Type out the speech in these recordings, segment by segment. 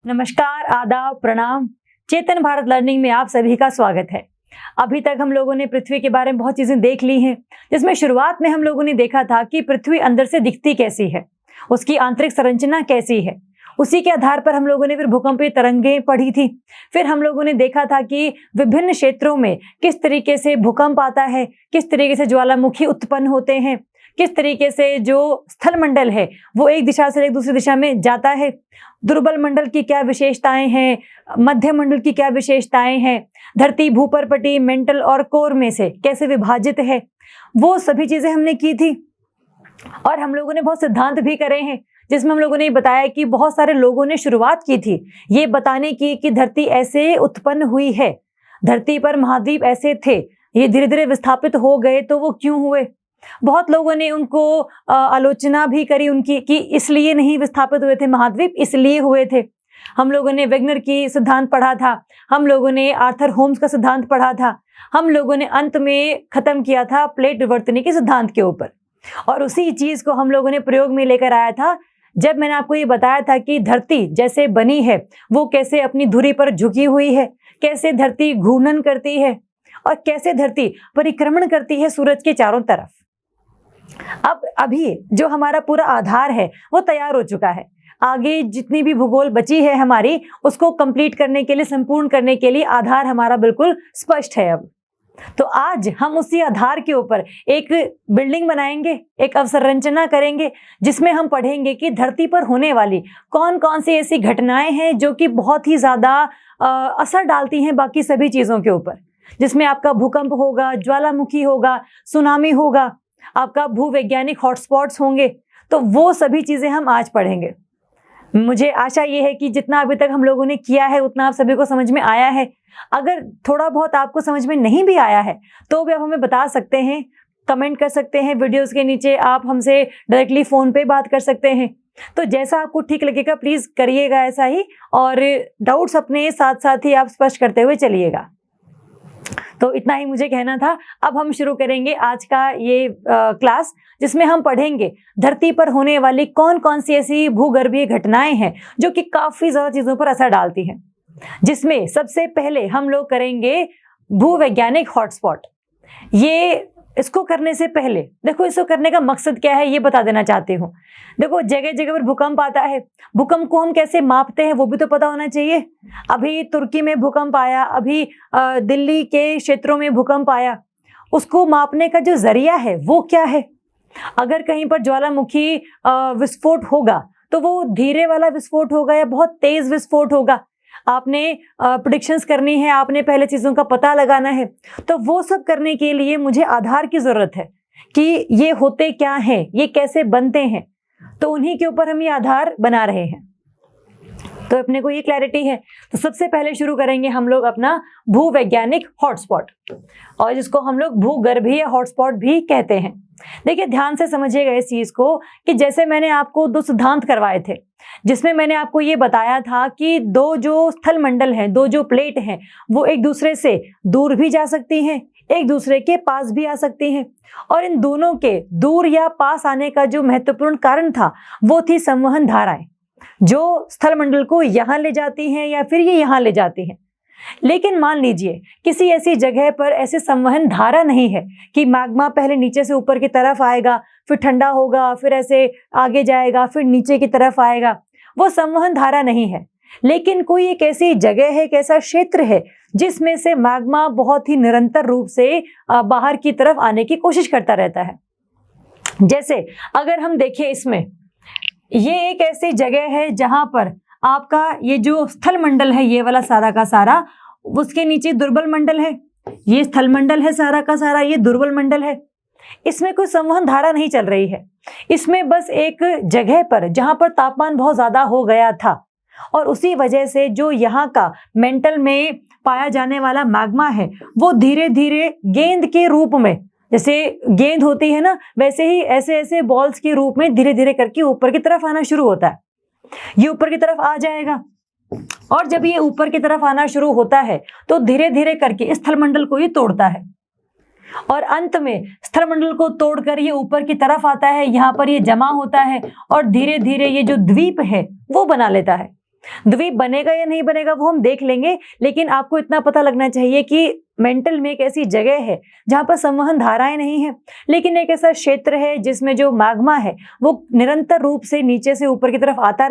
नमस्कार, आदाब, प्रणाम। चेतन भारत लर्निंग में आप सभी का स्वागत है। अभी तक हम लोगों ने पृथ्वी के बारे में बहुत चीजें देख ली हैं, जिसमें शुरुआत में हम लोगों ने देखा था कि पृथ्वी अंदर से दिखती कैसी है, उसकी आंतरिक संरचना कैसी है। उसी के आधार पर हम लोगों ने फिर भूकंपीय तरंगें पढ़ी थी। फिर हम लोगों ने देखा था कि विभिन्न क्षेत्रों में किस तरीके से भूकंप आता है, किस तरीके से ज्वालामुखी उत्पन्न होते हैं, किस तरीके से जो स्थल मंडल है वो एक दिशा से एक दूसरी दिशा में जाता है, दुर्बल मंडल की क्या विशेषताएं हैं, मध्य मंडल की क्या विशेषताएं हैं, धरती भूपर्पटी, मेंटल और कोर में से कैसे विभाजित है, वो सभी चीजें हमने की थी। और हम लोगों ने बहुत सिद्धांत भी करे हैं, जिसमें हम लोगों ने बताया कि बहुत सारे लोगों ने शुरुआत की थी ये बताने की कि धरती ऐसे उत्पन्न हुई है, धरती पर महाद्वीप ऐसे थे, ये धीरे धीरे विस्थापित हो गए तो वो क्यों हुए। बहुत लोगों ने उनको आलोचना भी करी उनकी कि इसलिए नहीं विस्थापित हुए थे महाद्वीप, इसलिए हुए थे। हम लोगों ने वेगनर की सिद्धांत पढ़ा था, हम लोगों ने आर्थर होम्स का सिद्धांत पढ़ा था, हम लोगों ने अंत में खत्म किया था प्लेट विवर्तनी के सिद्धांत के ऊपर। और उसी चीज को हम लोगों ने प्रयोग में लेकर आया था जब मैंने आपको ये बताया था कि धरती जैसे बनी है वो कैसे अपनी धुरी पर झुकी हुई है, कैसे धरती घूर्णन करती है और कैसे धरती परिक्रमण करती है सूरज के चारों तरफ। अब अभी जो हमारा पूरा आधार है वो तैयार हो चुका है। आगे जितनी भी भूगोल बची है हमारी, उसको कंप्लीट करने के लिए, संपूर्ण करने के लिए आधार हमारा बिल्कुल स्पष्ट है। अब तो आज हम उसी आधार के ऊपर एक बिल्डिंग बनाएंगे, एक अवसंरचना करेंगे, जिसमें हम पढ़ेंगे कि धरती पर होने वाली कौन कौन सी ऐसी घटनाएं हैं जो कि बहुत ही ज्यादा असर डालती हैं बाकी सभी चीजों के ऊपर, जिसमें आपका भूकंप होगा, ज्वालामुखी होगा, सुनामी होगा, आपका भूवैज्ञानिक हॉटस्पॉट्स होंगे। तो वो सभी चीजें हम आज पढ़ेंगे। मुझे आशा ये है कि जितना अभी तक हम लोगों ने किया है उतना आप सभी को समझ में आया है। अगर थोड़ा बहुत आपको समझ में नहीं भी आया है तो भी आप हमें बता सकते हैं, कमेंट कर सकते हैं वीडियोस के नीचे, आप हमसे डायरेक्टली फोन पे बात कर सकते हैं। तो जैसा आपको ठीक लगेगा प्लीज करिएगा ऐसा ही, और डाउट्स अपने साथ साथ ही आप स्पष्ट करते हुए चलिएगा। तो इतना ही मुझे कहना था। अब हम शुरू करेंगे आज का ये क्लास, जिसमें हम पढ़ेंगे धरती पर होने वाली कौन कौन सी ऐसी भूगर्भीय घटनाएं हैं जो कि काफी ज्यादा चीजों पर असर डालती हैं। जिसमें सबसे पहले हम लोग करेंगे भूवैज्ञानिक हॉटस्पॉट। ये इसको करने से पहले देखो, इसको करने का मकसद क्या है ये बता देना चाहती हूँ। देखो, जगह जगह पर भूकंप आता है, भूकंप को हम कैसे मापते हैं वो भी तो पता होना चाहिए। अभी तुर्की में भूकंप आया, अभी दिल्ली के क्षेत्रों में भूकंप आया, उसको मापने का जो जरिया है वो क्या है। अगर कहीं पर ज्वालामुखी विस्फोट होगा तो वो धीरे वाला विस्फोट होगा या बहुत तेज विस्फोट होगा, आपने प्रेडिक्शंस करनी है, आपने पहले चीजों का पता लगाना है। तो वो सब करने के लिए मुझे आधार की जरूरत है कि ये होते क्या हैं, ये कैसे बनते हैं। तो उन्हीं के ऊपर हम ये आधार बना रहे हैं, तो अपने को ये क्लैरिटी है। तो सबसे पहले शुरू करेंगे हम लोग अपना भूवैज्ञानिक हॉटस्पॉट, और जिसको हम लोग भूगर्भीय हॉटस्पॉट भी कहते हैं। देखिए, ध्यान से समझिएगा इस चीज को कि जैसे मैंने आपको दो सिद्धांत करवाए थे, जिसमें मैंने आपको ये बताया था कि दो जो स्थल मंडल हैं, दो जो प्लेट हैं, वो एक दूसरे से दूर भी जा सकती हैं, एक दूसरे के पास भी आ सकती हैं। और इन दोनों के दूर या पास आने का जो महत्वपूर्ण कारण था वो थी संवहन धाराएं, जो स्थल मंडल को यहां ले जाती हैं या फिर ये यहां ले जाती हैं। लेकिन मान लीजिए किसी ऐसी जगह पर ऐसी संवहन धारा नहीं है कि मैग्मा पहले नीचे से ऊपर की तरफ आएगा, फिर ठंडा होगा, फिर ऐसे आगे जाएगा, फिर नीचे की तरफ आएगा, वो संवहन धारा नहीं है। लेकिन कोई एक ऐसी जगह है, एक ऐसा क्षेत्र है जिसमें से मैग्मा बहुत ही निरंतर रूप से बाहर की तरफ आने की कोशिश करता रहता है। जैसे अगर हम देखें, इसमें ये एक ऐसी जगह है जहां पर आपका ये जो स्थल मंडल है, ये वाला सारा का सारा, उसके नीचे दुर्बल मंडल है, ये स्थल मंडल है सारा का सारा, ये दुर्बल मंडल है। इसमें कोई संवहन धारा नहीं चल रही है। इसमें बस एक जगह पर जहां पर तापमान बहुत ज्यादा हो गया था और उसी वजह से जो यहाँ का मेंटल में पाया जाने वाला मैग्मा है वो धीरे धीरे गेंद के रूप में, जैसे गेंद होती है ना, वैसे ही ऐसे ऐसे बॉल्स के रूप में धीरे धीरे करके ऊपर की तरफ आना शुरू होता है। ये ऊपर की तरफ आ जाएगा, और जब ये ऊपर की तरफ आना शुरू होता है तो धीरे धीरे करके स्थल मंडल को ये तोड़ता है, और अंत में स्थल मंडल को तोड़कर ये ऊपर की तरफ आता है, यहाँ पर ये जमा होता है और धीरे धीरे ये जो द्वीप है वो बना लेता है। द्वीप बनेगा या नहीं बनेगा वो हम देख लेंगे, लेकिन आपको इतना पता लगना चाहिए कि मेंटल में एक ऐसी जगह है जहाँ पर संवहन धाराएं नहीं है, लेकिन एक ऐसा क्षेत्र है जिसमें जो मैग्मा है वो निरंतर रूप से नीचे से ऊपर की तरफ आता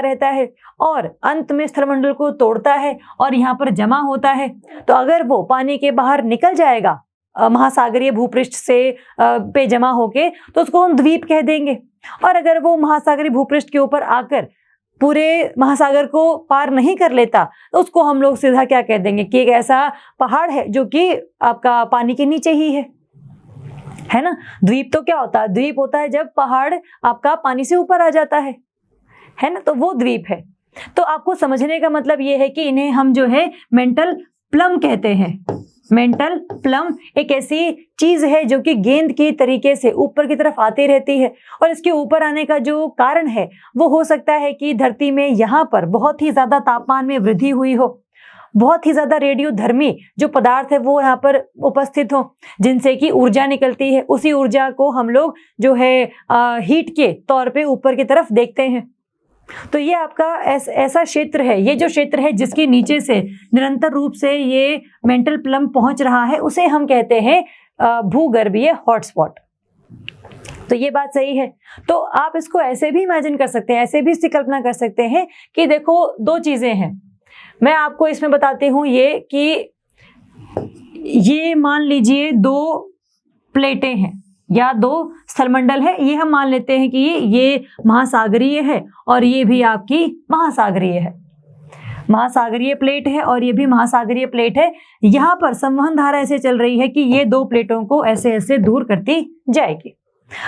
रहता है और अंत में स्थलमंडल को तोड़ता है और यहाँ पर जमा होता है। तो अगर वो पानी के बाहर निकल जाएगा महासागरीय भूपृष्ठ से पे जमा होके, तो उसको हम द्वीप कह देंगे। और अगर वो महासागरीय भूपृष्ठ के ऊपर आकर पूरे महासागर को पार नहीं कर लेता, तो उसको हम लोग सीधा क्या कह देंगे कि एक ऐसा पहाड़ है जो कि आपका पानी के नीचे ही है ना। द्वीप तो क्या होता है? द्वीप होता है जब पहाड़ आपका पानी से ऊपर आ जाता है ना, तो वो द्वीप है। तो आपको समझने का मतलब ये है कि इन्हें हम जो है मेंटल प्लम कहते हैं। मेंटल प्लम एक ऐसी चीज है जो कि गेंद की तरीके से ऊपर की तरफ आती रहती है, और इसके ऊपर आने का जो कारण है वो हो सकता है कि धरती में यहाँ पर बहुत ही ज्यादा तापमान में वृद्धि हुई हो, बहुत ही ज्यादा रेडियोधर्मी जो पदार्थ है वो यहाँ पर उपस्थित हो, जिनसे कि ऊर्जा निकलती है। उसी ऊर्जा को हम लोग जो है हीट के तौर पे ऊपर की तरफ देखते हैं। तो ये आपका ऐसा क्षेत्र है, ये जो क्षेत्र है जिसके नीचे से निरंतर रूप से ये मेंटल प्लम पहुंच रहा है, उसे हम कहते हैं भूगर्भीय हॉटस्पॉट। तो ये बात सही है। तो आप इसको ऐसे भी इमेजिन कर सकते हैं, ऐसे भी इसकी कल्पना कर सकते हैं कि देखो दो चीजें हैं। मैं आपको इसमें बताती हूँ ये कि ये मान लीजिए दो प्लेटें हैं या दो स्थलमंडल है, ये हम मान लेते हैं कि ये महासागरीय है और ये भी आपकी महासागरीय है, महासागरीय प्लेट है और ये भी महासागरीय प्लेट है। यहाँ पर संवहन धारा ऐसे चल रही है कि ये दो प्लेटों को ऐसे ऐसे दूर करती जाएगी।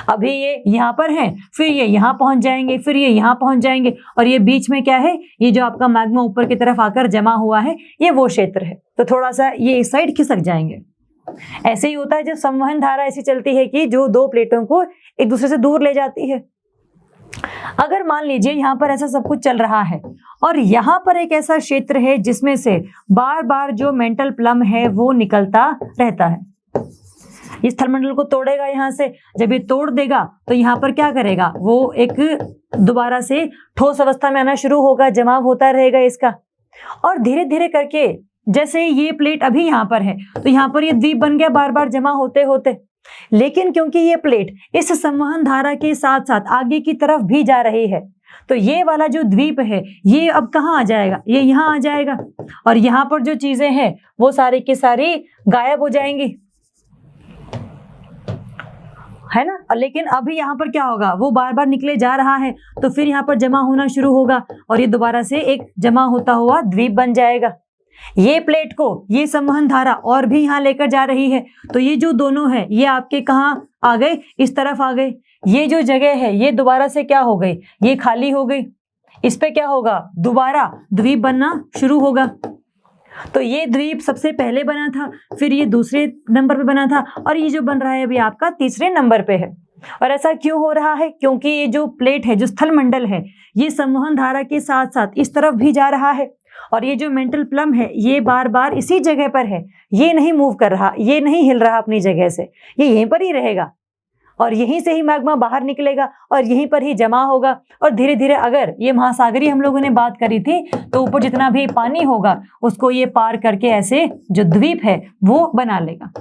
अभी ये यहाँ पर है, फिर ये यहाँ पहुंच जाएंगे, फिर ये यहाँ पहुंच जाएंगे, और ये बीच में क्या है, ये जो आपका मैग्मा ऊपर की तरफ आकर जमा हुआ है, ये वो क्षेत्र है। तो थोड़ा सा ये इस साइड खिसक जाएंगे। ऐसे ही होता है जब संवहन धारा ऐसी चलती है कि जो दो प्लेटों को एक दूसरे से दूर ले जाती है। अगर मान लीजिए यहाँ पर ऐसा सब कुछ चल रहा है और यहाँ पर एक ऐसा क्षेत्र है जिसमें से बार बार जो मेंटल प्लम है वो निकलता रहता है, इस स्थलमंडल को तोड़ेगा यहाँ से, जब ये तोड़ देगा तो यहाँ पर क्या करेगा, वो एक दोबारा से ठोस अवस्था में आना शुरू होगा, जमाव होता रहेगा इसका, और धीरे धीरे करके जैसे ये प्लेट अभी यहाँ पर है तो यहाँ पर ये द्वीप बन गया बार बार जमा होते होते। लेकिन क्योंकि ये प्लेट इस संवहन धारा के साथ साथ आगे की तरफ भी जा रही है, तो ये वाला जो द्वीप है ये अब कहाँ आ जाएगा, ये यहाँ आ जाएगा, और यहाँ पर जो चीजें हैं वो सारी की सारी गायब हो जाएंगी, है ना। लेकिन अभी यहाँ पर क्या होगा, वो बार बार निकले जा रहा है तो फिर यहाँ पर जमा होना शुरू होगा और ये दोबारा से एक जमा होता हुआ द्वीप बन जाएगा। ये प्लेट को ये संवहन धारा और भी यहाँ लेकर जा रही है, तो ये जो दोनों है ये आपके कहाँ आ गए, इस तरफ आ गए। ये जो जगह है ये दोबारा से क्या हो गई, ये खाली हो गई, इस पे क्या होगा, दोबारा द्वीप बनना शुरू होगा। तो ये द्वीप सबसे पहले बना था, फिर ये दूसरे नंबर पे बना था, और ये जो बन रहा है अभी आपका तीसरे नंबर पे है। और ऐसा क्यों हो रहा है, क्योंकि ये जो प्लेट है, जो स्थलमंडल है, ये संवहन धारा के साथ साथ इस तरफ भी जा रहा है, और ये जो मेंटल प्लम है ये बार बार इसी जगह पर है, ये नहीं मूव कर रहा, ये नहीं हिल रहा अपनी जगह से, ये यहीं पर ही रहेगा और यहीं से ही मैग्मा बाहर निकलेगा और यहीं पर ही जमा होगा। और धीरे धीरे अगर ये महासागरीय हम लोगों ने बात करी थी, तो ऊपर जितना भी पानी होगा उसको ये पार करके ऐसे जो द्वीप है वो बना लेगा।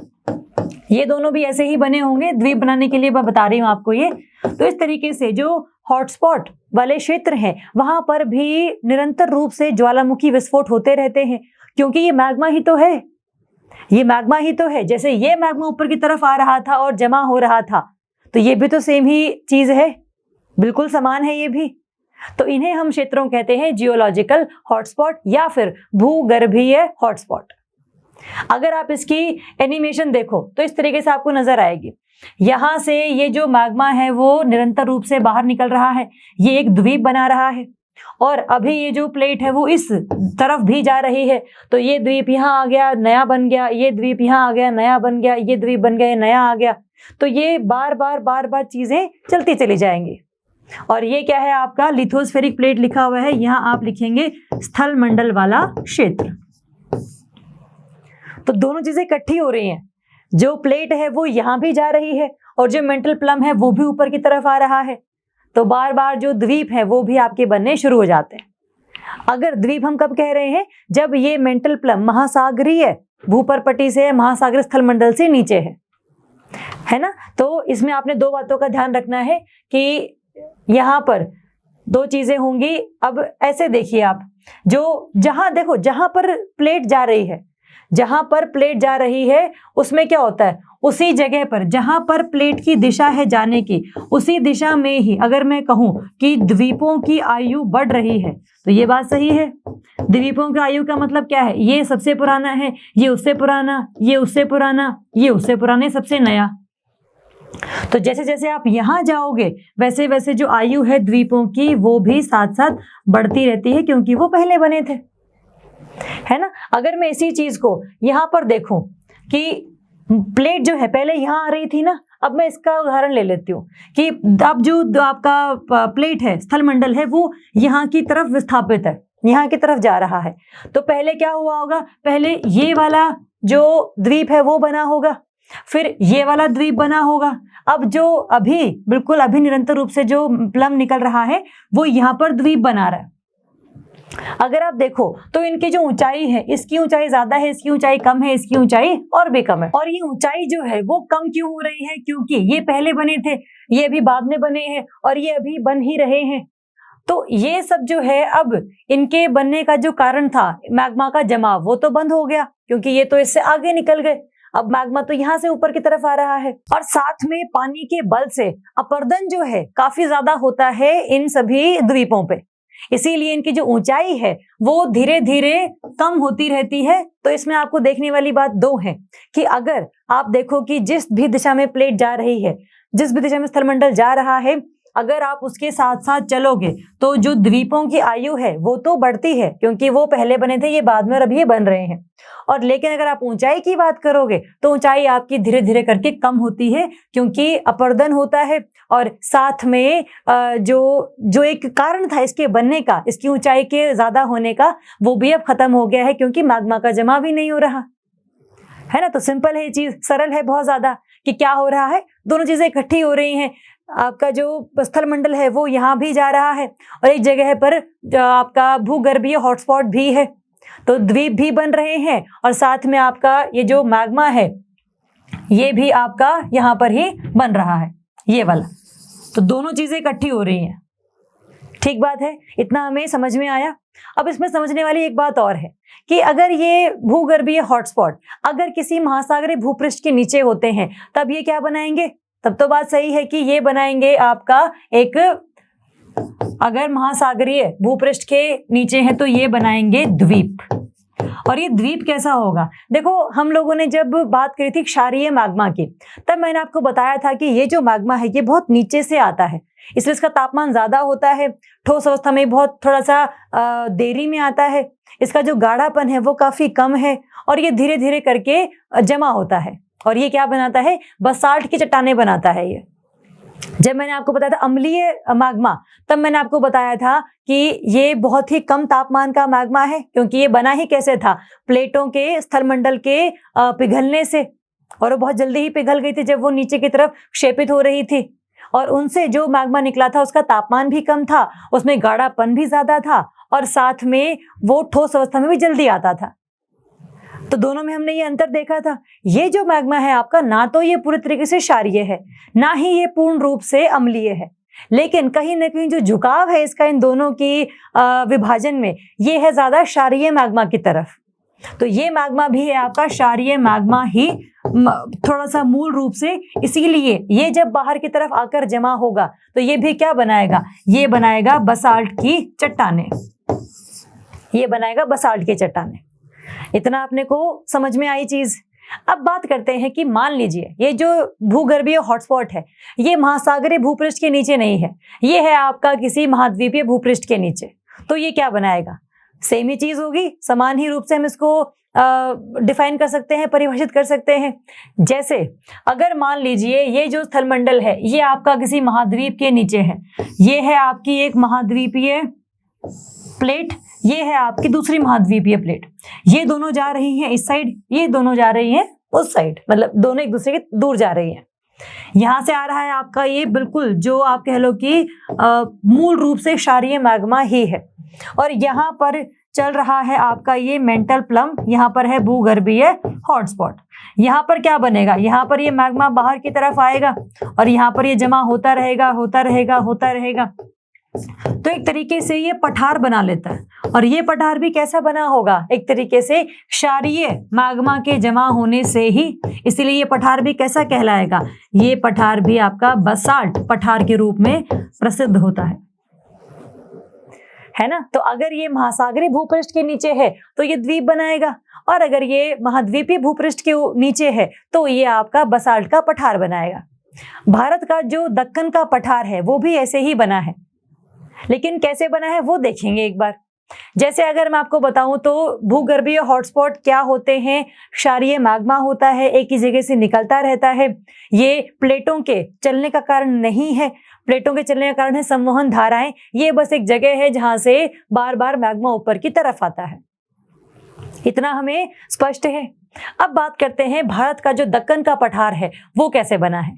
ये दोनों भी ऐसे ही बने होंगे, द्वीप बनाने के लिए मैं बता रही हूँ आपको ये। तो इस तरीके से जो हॉटस्पॉट वाले क्षेत्र हैं वहां पर भी निरंतर रूप से ज्वालामुखी विस्फोट होते रहते हैं, क्योंकि ये मैग्मा ही तो है, ये मैग्मा ही तो है। जैसे ये मैग्मा ऊपर की तरफ आ रहा था और जमा हो रहा था, तो ये भी तो सेम ही चीज है, बिल्कुल समान है ये भी। तो इन्हें हम क्षेत्रों कहते हैं जियोलॉजिकल हॉटस्पॉट या फिर भूगर्भीय हॉटस्पॉट। अगर आप इसकी एनिमेशन देखो तो इस तरीके से आपको नजर आएगी। यहां से ये जो मैग्मा है वो निरंतर रूप से बाहर निकल रहा है, ये एक द्वीप बना रहा है, और अभी ये जो प्लेट है वो इस तरफ भी जा रही है। तो ये द्वीप यहाँ आ गया, नया बन गया, ये द्वीप यहाँ आ गया, नया बन गया, ये द्वीप बन गया, नया आ गया। तो ये बार बार चीजें चलती चली जाएंगी। और ये क्या है, आपका लिथोस्फेरिक प्लेट लिखा हुआ है, यहाँ आप लिखेंगे स्थल मंडल वाला क्षेत्र। तो दोनों चीजें इकट्ठी हो रही हैं, जो प्लेट है वो यहाँ भी जा रही है और जो मेंटल प्लम है वो भी ऊपर की तरफ आ रहा है। तो बार बार जो द्वीप है वो भी आपके बनने शुरू हो जाते हैं। अगर द्वीप हम कब कह रहे हैं, जब ये मेंटल प्लम महासागरीय भूपर्पटी से, महासागरीय स्थलमंडल से नीचे है ना। तो इसमें आपने दो बातों का ध्यान रखना है कि यहाँ पर दो चीजें होंगी। अब ऐसे देखिए आप, जो जहां देखो जहां पर प्लेट जा रही है, जहां पर प्लेट जा रही है उसमें क्या होता है, उसी जगह पर जहां पर प्लेट की दिशा है जाने की, उसी दिशा में ही अगर मैं कहूं कि द्वीपों की आयु बढ़ रही है, तो ये बात सही है। द्वीपों की आयु का मतलब क्या है, ये सबसे पुराना है, ये उससे पुराना, ये उससे पुराना, ये उससे पुराना, सबसे नया। तो जैसे जैसे आप यहां जाओगे वैसे वैसे जो आयु है द्वीपों की वो भी साथ साथ बढ़ती रहती है, क्योंकि वो पहले बने थे, है ना। अगर मैं इसी चीज को यहां पर देखूं कि प्लेट जो है पहले यहां आ रही थी ना, अब मैं इसका उदाहरण ले लेती हूँ कि अब जो आपका प्लेट है, स्थलमंडल है, वो यहाँ की तरफ विस्थापित है, यहाँ की तरफ जा रहा है। तो पहले क्या हुआ होगा, पहले ये वाला जो द्वीप है वो बना होगा, फिर ये वाला द्वीप बना होगा। अब जो अभी बिल्कुल अभी निरंतर रूप से जो प्लम निकल रहा है वो यहाँ पर द्वीप बना रहा है। अगर आप देखो तो इनकी जो ऊंचाई है, इसकी ऊंचाई ज्यादा है, इसकी ऊंचाई कम है, इसकी ऊंचाई और भी कम है। और ये ऊंचाई जो है वो कम क्यों हो रही है, क्योंकि ये पहले बने थे, ये अभी बाद में बने हैं और ये अभी बन ही रहे हैं। तो ये सब जो है अब इनके बनने का जो कारण था मैग्मा का जमाव, वो तो बंद हो गया, क्योंकि ये तो इससे आगे निकल गए। अब मैग्मा तो यहाँ से ऊपर की तरफ आ रहा है, और साथ में पानी के बल से अपर्दन जो है काफी ज्यादा होता है इन सभी द्वीपों पे, इसीलिए इनकी जो ऊंचाई है वो धीरे धीरे कम होती रहती है। तो इसमें आपको देखने वाली बात दो है कि अगर आप देखो कि जिस भी दिशा में प्लेट जा रही है, जिस भी दिशा में स्थलमंडल जा रहा है, अगर आप उसके साथ साथ चलोगे तो जो द्वीपों की आयु है वो तो बढ़ती है, क्योंकि वो पहले बने थे, ये बाद में और अभी ये बन रहे हैं। और लेकिन अगर आप ऊंचाई की बात करोगे तो ऊंचाई आपकी धीरे धीरे करके कम होती है, क्योंकि अपर्दन होता है, और साथ में जो एक कारण था इसके बनने का, इसकी ऊंचाई के ज्यादा होने का, वो भी अब खत्म हो गया है, क्योंकि मैग्मा का जमा भी नहीं हो रहा है ना। तो सिंपल है ये चीज, सरल है बहुत ज्यादा कि क्या हो रहा है, दोनों चीजें इकट्ठी हो रही हैं। आपका जो स्थलमंडल है वो यहाँ भी जा रहा है, और एक जगह पर आपका भूगर्भीय हॉटस्पॉट भी है, तो द्वीप भी बन रहे हैं, और साथ में आपका ये जो मैग्मा है ये भी आपका यहाँ पर ही बन रहा है, ये वाला। तो दोनों चीजें इकट्ठी हो रही हैं। ठीक बात है, इतना हमें समझ में आया। अब इसमें समझने वाली एक बात और है कि अगर ये भूगर्भीय हॉटस्पॉट अगर किसी महासागरीय भूपृष्ठ के नीचे होते हैं, तब ये क्या बनाएंगे, तब तो बात सही है कि ये बनाएंगे आपका एक, अगर महासागरीय भूपृष्ठ के नीचे है तो ये बनाएंगे द्वीप। और ये द्वीप कैसा होगा, देखो हम लोगों ने जब बात करी थी क्षारीय मैग्मा की, तब मैंने आपको बताया था कि ये जो मैग्मा है ये बहुत नीचे से आता है, इसलिए इसका तापमान ज्यादा होता है, ठोस अवस्था में बहुत थोड़ा सा देरी में आता है, इसका जो गाढ़ापन है वो काफी कम है, और ये धीरे धीरे करके जमा होता है, और ये क्या बनाता है, बसाल्ट की चट्टानें बनाता है। ये जब मैंने आपको बताया था अम्लीय मैग्मा, तब मैंने आपको बताया था कि ये बहुत ही कम तापमान का मैग्मा है, क्योंकि ये बना ही कैसे था, प्लेटों के स्थलमंडल के पिघलने से, और वो बहुत जल्दी ही पिघल गई थी जब वो नीचे की तरफ क्षेपित हो रही थी, और उनसे जो मैग्मा निकला था उसका तापमान भी कम था, उसमें गाढ़ापन भी ज्यादा था, और साथ में वो ठोस अवस्था में भी जल्दी आता था। तो दोनों में हमने ये अंतर देखा था। ये जो मैग्मा है आपका, ना तो ये पूरी तरीके से क्षारीय है, ना ही ये पूर्ण रूप से अम्लीय है, लेकिन कहीं ना कहीं जो झुकाव है इसका इन दोनों की विभाजन में, ये है ज्यादा क्षारीय मैग्मा की तरफ। तो ये मैग्मा भी है आपका क्षारीय मैग्मा ही, थोड़ा सा मूल रूप से, इसीलिए ये जब बाहर की तरफ आकर जमा होगा तो ये भी क्या बनाएगा, ये बनाएगा बसाल्ट की चट्टानें, ये बनाएगा बसाल्ट की चट्टानें। इतना अपने को समझ में आई चीज। अब बात करते हैं कि मान लीजिए ये जो भूगर्भीय हॉटस्पॉट है ये महासागरीय भूपृष्ठ के नीचे नहीं है, ये है आपका किसी महाद्वीपीय भूपृष्ठ के नीचे, तो ये क्या बनाएगा, सेम ही चीज होगी, समान ही रूप से हम इसको डिफाइन कर सकते हैं, परिभाषित कर सकते हैं। जैसे अगर मान लीजिए ये जो स्थलमंडल है ये आपका किसी महाद्वीप के नीचे है, ये है आपकी एक महाद्वीपीय प्लेट, ये है आपकी दूसरी महाद्वीपीय प्लेट, ये दोनों जा रही हैं इस साइड, ये दोनों जा रही हैं उस साइड, मतलब दोनों एक दूसरे के दूर जा रही हैं। यहां से आ रहा है आपका ये बिल्कुल जो आप कह लो कि मूल रूप से क्षारीय मैग्मा ही है, और यहाँ पर चल रहा है आपका ये मेंटल प्लम, यहाँ पर है भूगर्भीय हॉटस्पॉट। यहाँ पर क्या बनेगा, यहाँ पर ये मैग्मा बाहर की तरफ आएगा और यहाँ पर ये जमा होता रहेगा होता रहेगा होता रहेगा। तो एक तरीके से ये पठार बना लेता है। और ये पठार भी कैसा बना होगा, एक तरीके से क्षारीय मैग्मा के जमा होने से ही, इसीलिए ये पठार भी कैसा कहलाएगा, ये पठार भी आपका बसाल्ट पठार के रूप में प्रसिद्ध होता है ना। तो अगर ये महासागरीय भूपृष्ठ के नीचे है तो ये द्वीप बनाएगा, और अगर ये महाद्वीपीय भूपृष्ठ के नीचे है तो ये आपका बसाल्ट का पठार बनाएगा। भारत का जो दक्कन का पठार है वो भी ऐसे ही बना है, लेकिन कैसे बना है वो देखेंगे एक बार। जैसे अगर मैं आपको बताऊं तो भूगर्भीय हॉटस्पॉट क्या होते हैं, क्षारीय मैग्मा होता है, एक ही जगह से निकलता रहता है। ये प्लेटों के चलने का कारण नहीं है, प्लेटों के चलने का कारण है संवहन धाराएं। ये बस एक जगह है जहां से बार बार मैग्मा ऊपर की तरफ आता है। इतना हमें स्पष्ट है। अब बात करते हैं भारत का जो दक्कन का पठार है वो कैसे बना है,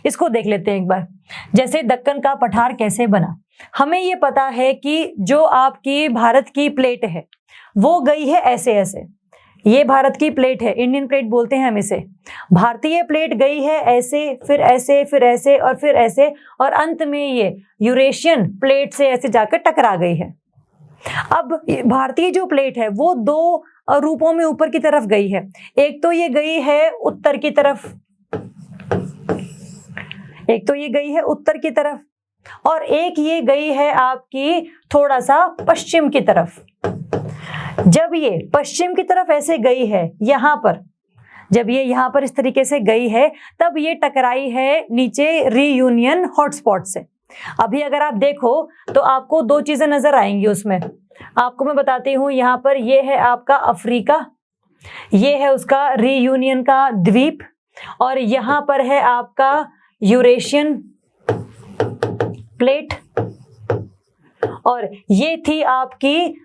इसको देख लेते हैं एक बार। जैसे दक्कन का पठार कैसे बना, हमें ये पता है कि जो आपकी भारत की प्लेट है वो गई है ऐसे ऐसे, ये भारत की प्लेट है, इंडियन प्लेट बोलते हैं हम इसे। भारतीय प्लेट गई है ऐसे, फिर ऐसे, फिर ऐसे और फिर ऐसे, और अंत में ये यूरेशियन प्लेट से ऐसे जाकर टकरा गई है। अब भारतीय जो प्लेट है वो दो रूपों में ऊपर की तरफ गई है। एक तो ये गई है उत्तर की तरफ, एक तो ये गई है उत्तर की तरफ, और एक ये गई है आपकी थोड़ा सा पश्चिम की तरफ। जब ये पश्चिम की तरफ ऐसे गई है यहाँ पर, जब ये यहाँ पर इस तरीके से गई है, तब ये टकराई है नीचे रीयूनियन हॉटस्पॉट से। अभी अगर आप देखो तो आपको दो चीजें नजर आएंगी उसमें, आपको मैं बताती हूँ। यहाँ पर ये है आपका अफ्रीका, ये है उसका रीयूनियन का द्वीप, और यहाँ पर है आपका यूरेशियन प्लेट, और ये थी आपकी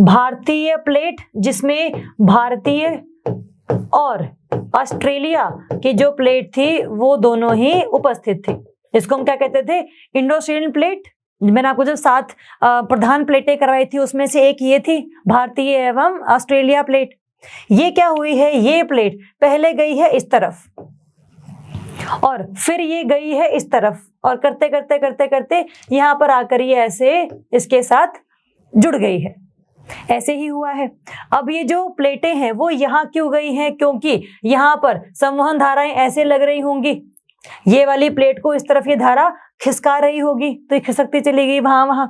भारतीय प्लेट जिसमें भारतीय और ऑस्ट्रेलिया की जो प्लेट थी वो दोनों ही उपस्थित थी। इसको हम क्या कहते थे, इंडो ऑस्ट्रेलियन प्लेट। मैंने आपको जो 7 प्रधान प्लेटें करवाई थी उसमें से एक ये थी भारतीय एवं ऑस्ट्रेलिया प्लेट। ये क्या हुई है, ये प्लेट पहले गई है इस तरफ और फिर ये गई है इस तरफ, और करते करते करते करते यहाँ पर आकर ये ऐसे इसके साथ जुड़ गई है। ऐसे ही हुआ है। अब ये जो प्लेटें हैं वो यहाँ क्यों गई हैं, क्योंकि यहाँ पर संवहन धाराएं ऐसे लग रही होंगी, ये वाली प्लेट को इस तरफ ये धारा खिसका रही होगी तो ये खिसकती चली गई वहां।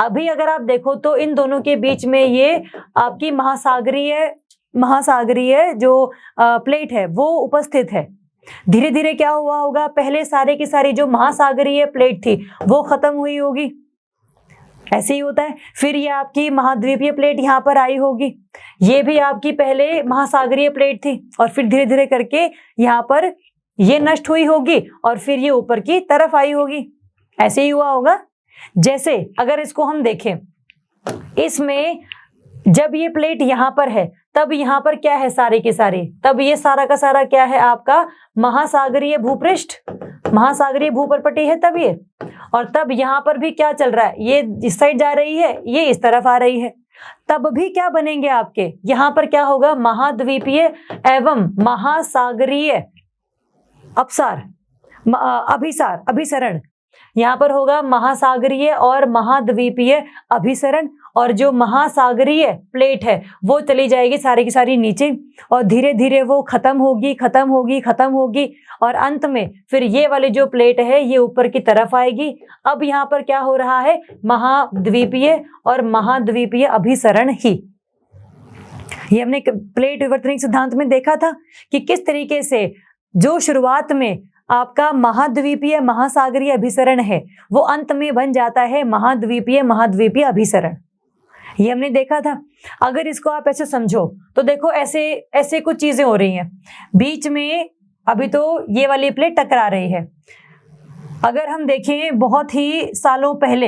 अभी अगर आप देखो तो इन दोनों के बीच में ये आपकी महासागरीय जो प्लेट है वो उपस्थित है। धीरे धीरे क्या हुआ होगा, पहले सारे की सारी जो महासागरीय प्लेट थी वो खत्म हुई होगी, ऐसे ही होता है। फिर ये आपकी महाद्वीपीय प्लेट यहाँ पर आई होगी, ये भी आपकी पहले महासागरीय प्लेट थी, और फिर धीरे धीरे करके यहाँ पर ये नष्ट हुई होगी और फिर ये ऊपर की तरफ आई होगी। ऐसे ही हुआ होगा। जैसे अगर इसको हम देखें, इसमें जब ये प्लेट यहाँ पर है तब यहाँ पर क्या है, सारे के सारे, तब ये सारा का सारा क्या है आपका महासागरीय भूपृष्ठ, महासागरीय भूपरपटी है तब ये, और तब यहाँ पर भी क्या चल रहा है, ये इस साइड जा रही है, ये इस तरफ आ रही है। तब भी क्या बनेंगे आपके, यहाँ पर क्या होगा, महाद्वीपीय एवं महासागरीय अभिसरण। यहाँ पर होगा महासागरीय और महाद्वीपीय अभिसरण, और जो महासागरीय प्लेट है वो चली जाएगी सारी की सारी नीचे, और धीरे धीरे वो खत्म होगी, और अंत में फिर ये वाली जो प्लेट है ये ऊपर की तरफ आएगी। अब यहाँ पर क्या हो रहा है, महाद्वीपीय और महाद्वीपीय अभिसरण ही। ये हमने प्लेट विवर्तनिक सिद्धांत में देखा था कि किस तरीके से जो शुरुआत में आपका महाद्वीपीय महासागरीय अभिसरण है वो अंत में बन जाता है महाद्वीपीय अभिसरण। ये हमने देखा था। अगर इसको आप ऐसे समझो तो देखो ऐसे ऐसे कुछ चीजें हो रही हैं बीच में। अभी तो ये वाली प्लेट टकरा रही है। अगर हम देखें बहुत ही सालों पहले,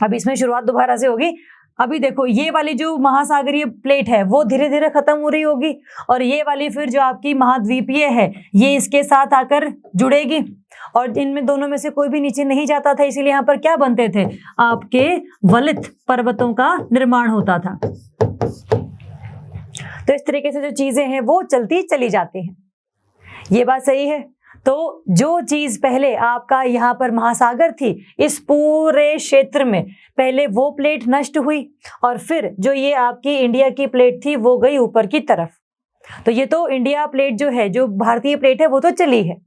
अब इसमें शुरुआत दोबारा से होगी, अभी देखो ये वाली जो महासागरीय प्लेट है वो धीरे धीरे खत्म हो रही होगी, और ये वाली फिर जो आपकी महाद्वीपीय है ये इसके साथ आकर जुड़ेगी, और इनमें दोनों में से कोई भी नीचे नहीं जाता था, इसीलिए यहाँ पर क्या बनते थे, आपके वलित पर्वतों का निर्माण होता था। तो इस तरीके से जो चीजें हैं वो चलती चली जाती हैं। ये बात सही है। तो जो चीज पहले आपका यहाँ पर महासागर थी, इस पूरे क्षेत्र में पहले वो प्लेट नष्ट हुई, और फिर जो ये आपकी इंडिया की प्लेट थी वो गई ऊपर की तरफ। तो ये तो इंडिया प्लेट जो है, जो भारतीय प्लेट है, वो तो चली है।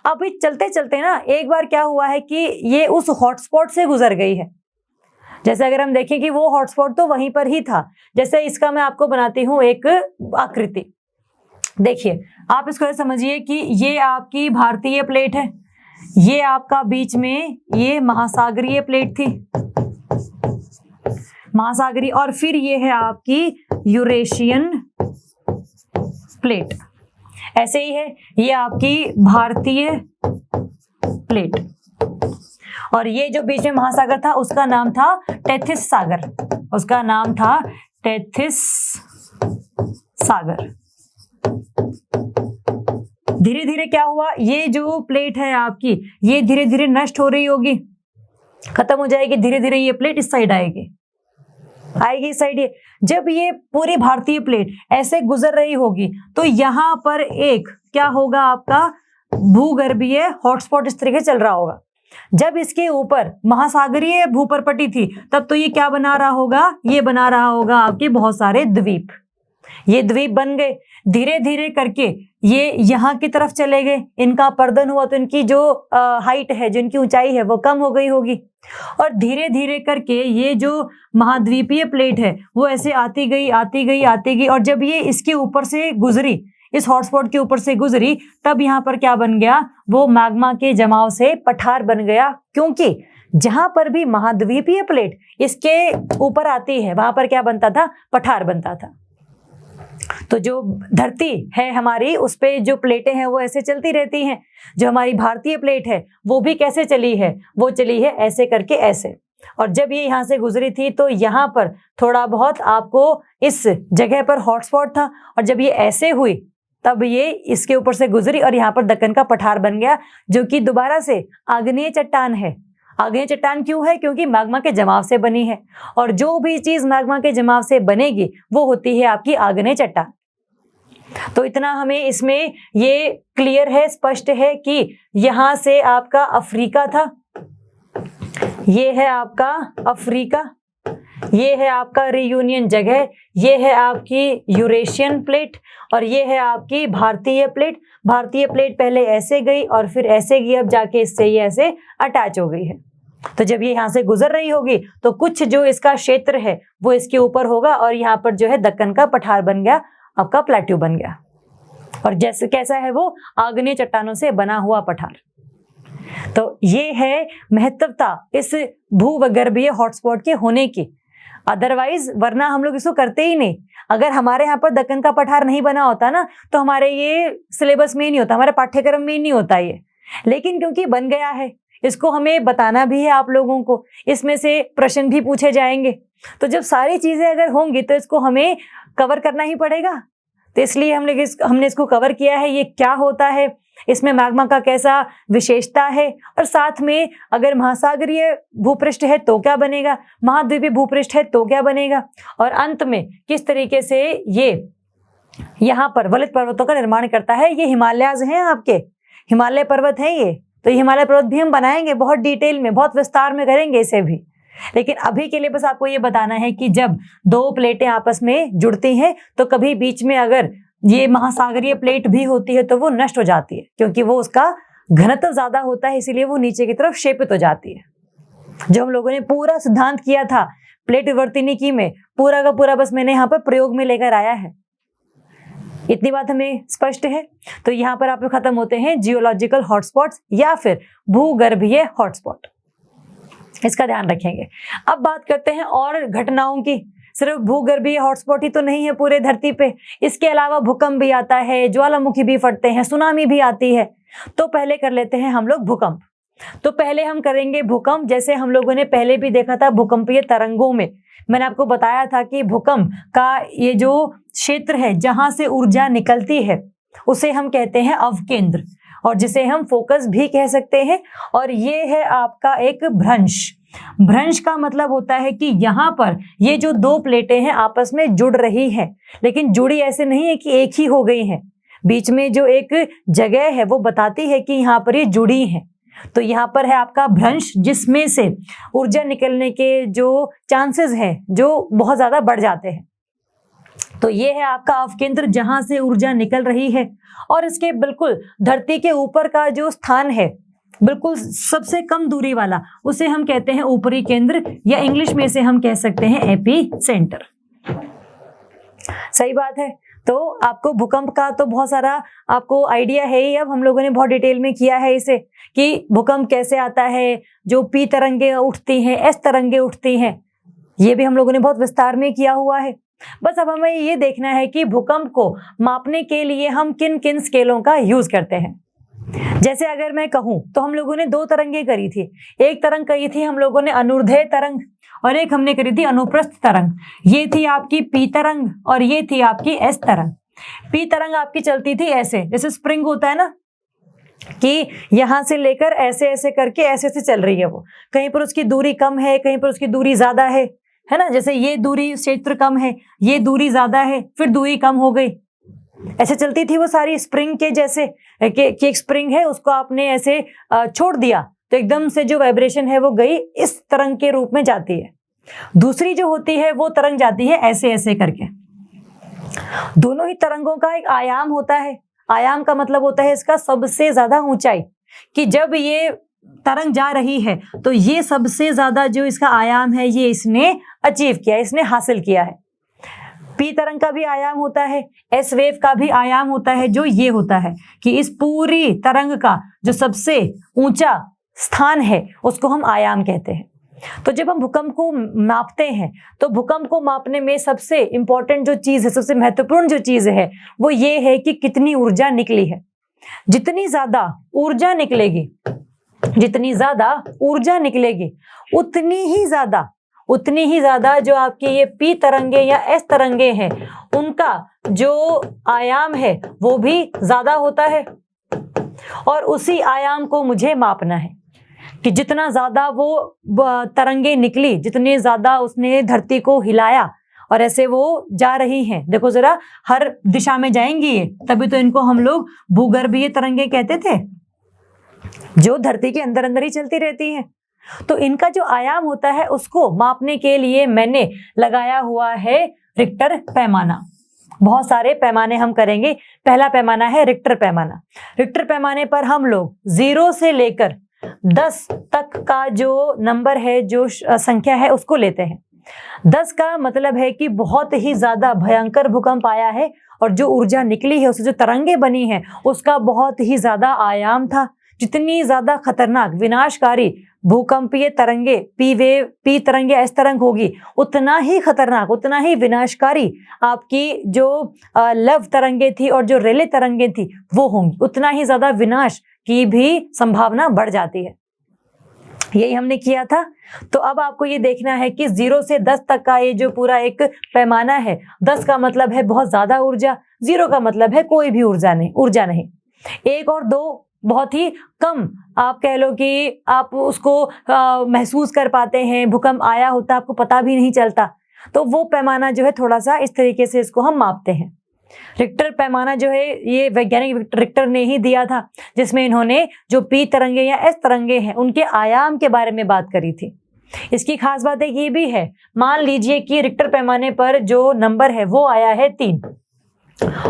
अभी चलते चलते ना एक बार क्या हुआ है कि ये उस हॉटस्पॉट से गुजर गई है। जैसे अगर हम देखें कि वो हॉटस्पॉट तो वहीं पर ही था। जैसे इसका मैं आपको बनाती हूँ एक आकृति। देखिए, आप इसको ऐसे समझिए कि ये आपकी भारतीय प्लेट है, ये आपका बीच में ये महासागरीय प्लेट थी, महासागरीय, और फिर ये है आपकी यूरेशियन प्लेट। ऐसे ही है ये आपकी भारतीय प्लेट, और ये जो बीच में महासागर था उसका नाम था टेथिस सागर, उसका नाम था टेथिस सागर। धीरे धीरे क्या हुआ, ये जो प्लेट है आपकी ये धीरे धीरे नष्ट हो रही होगी, खत्म हो जाएगी। धीरे धीरे ये प्लेट इस साइड आएगी इस साइड। ये जब ये पूरी भारतीय प्लेट ऐसे गुजर रही होगी तो यहाँ पर एक क्या होगा, आपका भूगर्भीय हॉटस्पॉट इस तरीके चल रहा होगा। जब इसके ऊपर महासागरीय भूपरपटी थी तब तो ये क्या बना रहा होगा, ये बना रहा होगा आपके बहुत सारे द्वीप। ये द्वीप बन गए, धीरे धीरे करके ये यहाँ की तरफ चले गए, इनका पर्दन हुआ तो इनकी जो हाइट है, जो इनकी ऊंचाई है वो कम हो गई होगी, और धीरे धीरे करके ये जो महाद्वीपीय प्लेट है वो ऐसे आती गई आती गई आती गई, और जब ये इसके ऊपर से गुजरी, इस हॉटस्पॉट के ऊपर से गुजरी, तब यहाँ पर क्या बन गया, वो मैग्मा के जमाव से पठार बन गया। क्योंकि जहां पर भी महाद्वीपीय प्लेट इसके ऊपर आती है वहां पर क्या बनता था, पठार बनता था। तो जो धरती है हमारी, उस पे जो प्लेटें हैं वो ऐसे चलती रहती हैं। जो हमारी भारतीय प्लेट है वो भी कैसे चली है, वो चली है ऐसे करके ऐसे, और जब ये यहाँ से गुजरी थी तो यहाँ पर थोड़ा बहुत आपको इस जगह पर हॉटस्पॉट था, और जब ये ऐसे हुई तब ये इसके ऊपर से गुजरी और यहाँ पर दक्कन का पठार बन गया, जो कि दोबारा से आग्नेय चट्टान है। आग्नेय चट्टान क्यों है, क्योंकि मैग्मा के जमाव से बनी है, और जो भी चीज मैग्मा के जमाव से बनेगी वो होती है आपकी आग्नेय चट्टान। तो इतना हमें इसमें ये क्लियर है, स्पष्ट है कि यहाँ से आपका अफ्रीका था, ये है आपका अफ्रीका, ये है आपका रियूनियन जगह, ये है आपकी यूरेशियन प्लेट, और ये है आपकी भारतीय प्लेट। भारतीय प्लेट पहले ऐसे गई और फिर ऐसे गई, अब जाके इससे ये ऐसे अटैच हो गई है। तो जब ये यहाँ से गुजर रही होगी तो कुछ जो इसका क्षेत्र है वो इसके ऊपर होगा, और यहाँ पर जो है दक्कन का पठार बन गया, आपका प्लेट्यू बन गया। और जैसे कैसा है वो, आग्नेय चट्टानों से बना हुआ पठार। तो ये है महत्वता इस भूगर्भीय हॉटस्पॉट के होने की। अदरवाइज वरना हम लोग इसको करते ही नहीं। अगर हमारे यहाँ पर दक्कन का पठार नहीं बना होता ना तो हमारे ये सिलेबस में ही नहीं होता, हमारे पाठ्यक्रम में ही नहीं होता ये। लेकिन क्योंकि बन गया है, इसको हमें बताना भी है आप लोगों को, इसमें से प्रश्न भी पूछे जाएंगे। तो जब सारी चीजें अगर होंगी तो इसको हमें कवर करना ही पड़ेगा। तो इसलिए हमने इसको कवर किया है, ये क्या होता है, इसमें मैग्मा का कैसा विशेषता है, और साथ में अगर महासागरीय भूपृष्ठ है तो क्या बनेगा, महाद्वीपीय भूपृष्ठ है तो क्या बनेगा, और अंत में किस तरीके से ये यहाँ पर वलित पर्वतों का निर्माण करता है। ये हिमालयाज हैं आपके, हिमालय पर्वत है ये। तो ये हिमालय पर्वत भी हम बनाएंगे बहुत डिटेल में, बहुत विस्तार में करेंगे इसे भी। लेकिन अभी के लिए बस आपको ये बताना है कि जब दो प्लेटें आपस में जुड़ती हैं तो कभी बीच में अगर ये महासागरीय प्लेट भी होती है तो वो नष्ट हो जाती है, क्योंकि वो उसका घनत्व ज्यादा होता है, इसीलिए वो नीचे की तरफ क्षेपित हो जाती है। जो हम लोगों ने पूरा सिद्धांत किया था प्लेट विवर्तनिकी में, पूरा का पूरा बस मैंने यहाँ पर प्रयोग में लेकर आया है। इतनी बात हमें स्पष्ट है। तो यहाँ पर आप खत्म होते हैं जियोलॉजिकल हॉटस्पॉट्स या फिर भूगर्भीय हॉटस्पॉट, इसका ध्यान रखेंगे। अब बात करते हैं और घटनाओं की। सिर्फ भूगर्भीय हॉटस्पॉट ही तो नहीं है पूरे धरती पे, इसके अलावा भूकंप भी आता है, ज्वालामुखी भी फटते हैं, सुनामी भी आती है। तो पहले कर लेते हैं हम लोग भूकंप। तो पहले हम करेंगे भूकंप। जैसे हम लोगों ने पहले भी देखा था भूकंपीय तरंगों में मैंने आपको बताया था कि भूकंप का ये जो क्षेत्र है जहां से ऊर्जा निकलती है उसे हम कहते हैं अवकेंद्र, और जिसे हम फोकस भी कह सकते हैं। और ये है आपका एक भ्रंश। भ्रंश का मतलब होता है कि यहाँ पर ये जो दो प्लेटें हैं आपस में जुड़ रही हैं, लेकिन जुड़ी ऐसे नहीं है कि एक ही हो गई है। बीच में जो एक जगह है वो बताती है कि यहाँ पर ये जुड़ी हैं। तो यहाँ पर है आपका भ्रंश, जिसमें से ऊर्जा निकलने के जो चांसेस हैं जो बहुत ज्यादा बढ़ जाते हैं। तो ये है आपका अवकेंद्र जहां से ऊर्जा निकल रही है, और इसके बिल्कुल धरती के ऊपर का जो स्थान है, बिल्कुल सबसे कम दूरी वाला, उसे हम कहते हैं ऊपरी केंद्र, या इंग्लिश में से हम कह सकते हैं एपी सेंटर। सही बात है। तो आपको भूकंप का तो बहुत सारा आपको आइडिया है ही। अब हम लोगों ने बहुत डिटेल में किया है इसे कि भूकंप कैसे आता है, जो पी तरंगे उठती हैं, एस तरंगे उठती हैं, ये भी हम लोगों ने बहुत विस्तार में किया हुआ है। बस अब हमें ये देखना है कि भूकंप को मापने के लिए हम किन किन स्केलों का यूज करते हैं। जैसे अगर मैं कहूं तो हम लोगों ने दो तरंगे करी थी। एक तरंग करी थी हम लोगों ने अनुदैर्ध्य तरंग, और एक हमने करी थी अनुप्रस्थ तरंग। ये थी आपकी पी तरंग और ये थी आपकी एस तरंग। पी तरंग आपकी चलती थी ऐसे, जैसे स्प्रिंग होता है ना, कि यहां से लेकर ऐसे ऐसे करके ऐसे ऐसे चल रही है वो। कहीं पर उसकी दूरी कम है, कहीं पर उसकी दूरी ज्यादा है ना। जैसे ये दूरी क्षेत्र कम है, ये दूरी ज्यादा है, फिर दूरी कम हो गई, ऐसे चलती थी वो सारी स्प्रिंग के जैसे। कि एक स्प्रिंग है, उसको आपने ऐसे छोड़ दिया तो एकदम से जो वाइब्रेशन है वो गई, इस तरंग के रूप में जाती है। दूसरी जो होती है वो तरंग जाती है ऐसे ऐसे करके। दोनों ही तरंगों का एक आयाम होता है। आयाम का मतलब होता है इसका सबसे ज्यादा ऊंचाई, कि जब ये तरंग जा रही है तो ये सबसे ज्यादा जो इसका आयाम है ये इसने अचीव किया, इसने हासिल किया है। पी तरंग का भी आयाम होता है, एस वेव का भी आयाम होता है, जो ये होता है कि इस पूरी तरंग का जो सबसे ऊंचा स्थान है उसको हम आयाम कहते हैं। तो जब हम भूकंप को मापते हैं तो भूकंप को मापने में सबसे इंपॉर्टेंट जो चीज है, सबसे महत्वपूर्ण जो चीज है वो ये है कि कितनी ऊर्जा निकली है। जितनी ज्यादा ऊर्जा निकलेगी, जितनी ज्यादा ऊर्जा निकलेगी, उतनी ही ज्यादा जो आपके ये पी तरंगे या एस तरंगे हैं उनका जो आयाम है वो भी ज्यादा होता है। और उसी आयाम को मुझे मापना है कि जितना ज्यादा वो तरंगे निकली, जितने ज्यादा उसने धरती को हिलाया, और ऐसे वो जा रही हैं। देखो जरा, हर दिशा में जाएंगी ये, तभी तो इनको हम लोग भूगर्भीय तरंगे कहते थे, जो धरती के अंदर अंदर ही चलती रहती हैं। तो इनका जो आयाम होता है उसको मापने के लिए मैंने लगाया हुआ है रिक्टर पैमाना। बहुत सारे पैमाने हम करेंगे। पहला पैमाना है रिक्टर पैमाना। रिक्टर पैमाने पर हम लोग 0 से लेकर 10 तक का जो नंबर है, जो संख्या है, उसको लेते हैं। 10 का मतलब है कि बहुत ही ज्यादा भयंकर भूकंप आया है, और जो ऊर्जा निकली है, उससे जो तरंगे बनी है, उसका बहुत ही ज्यादा आयाम था। जितनी ज्यादा खतरनाक विनाशकारी भूकंपीय तरंगे, पी तरंगे एस तरंग होगी, उतना ही खतरनाक, उतना ही विनाशकारी आपकी जो लव तरंगे थी और जो रेले तरंगे थी वो होंगी। उतना ही ज्यादा विनाश की भी संभावना बढ़ जाती है। यही हमने किया था। तो अब आपको ये देखना है कि 0 से 10 तक का ये जो पूरा एक पैमाना है, 10 का मतलब है बहुत ज्यादा ऊर्जा, 0 का मतलब है कोई भी ऊर्जा नहीं। 1 और 2 बहुत ही कम, आप कह लो कि आप उसको महसूस कर पाते हैं, भूकंप आया होता आपको पता भी नहीं चलता। तो वो पैमाना जो है थोड़ा सा इस तरीके से इसको हम मापते हैं। रिक्टर पैमाना जो है ये वैज्ञानिक रिक्टर ने ही दिया था, जिसमें इन्होंने जो पी तरंगे या एस तरंगे हैं उनके आयाम के बारे में बात करी थी। इसकी खास बात एक ये भी है, मान लीजिए कि रिक्टर पैमाने पर जो नंबर है वो आया है 3,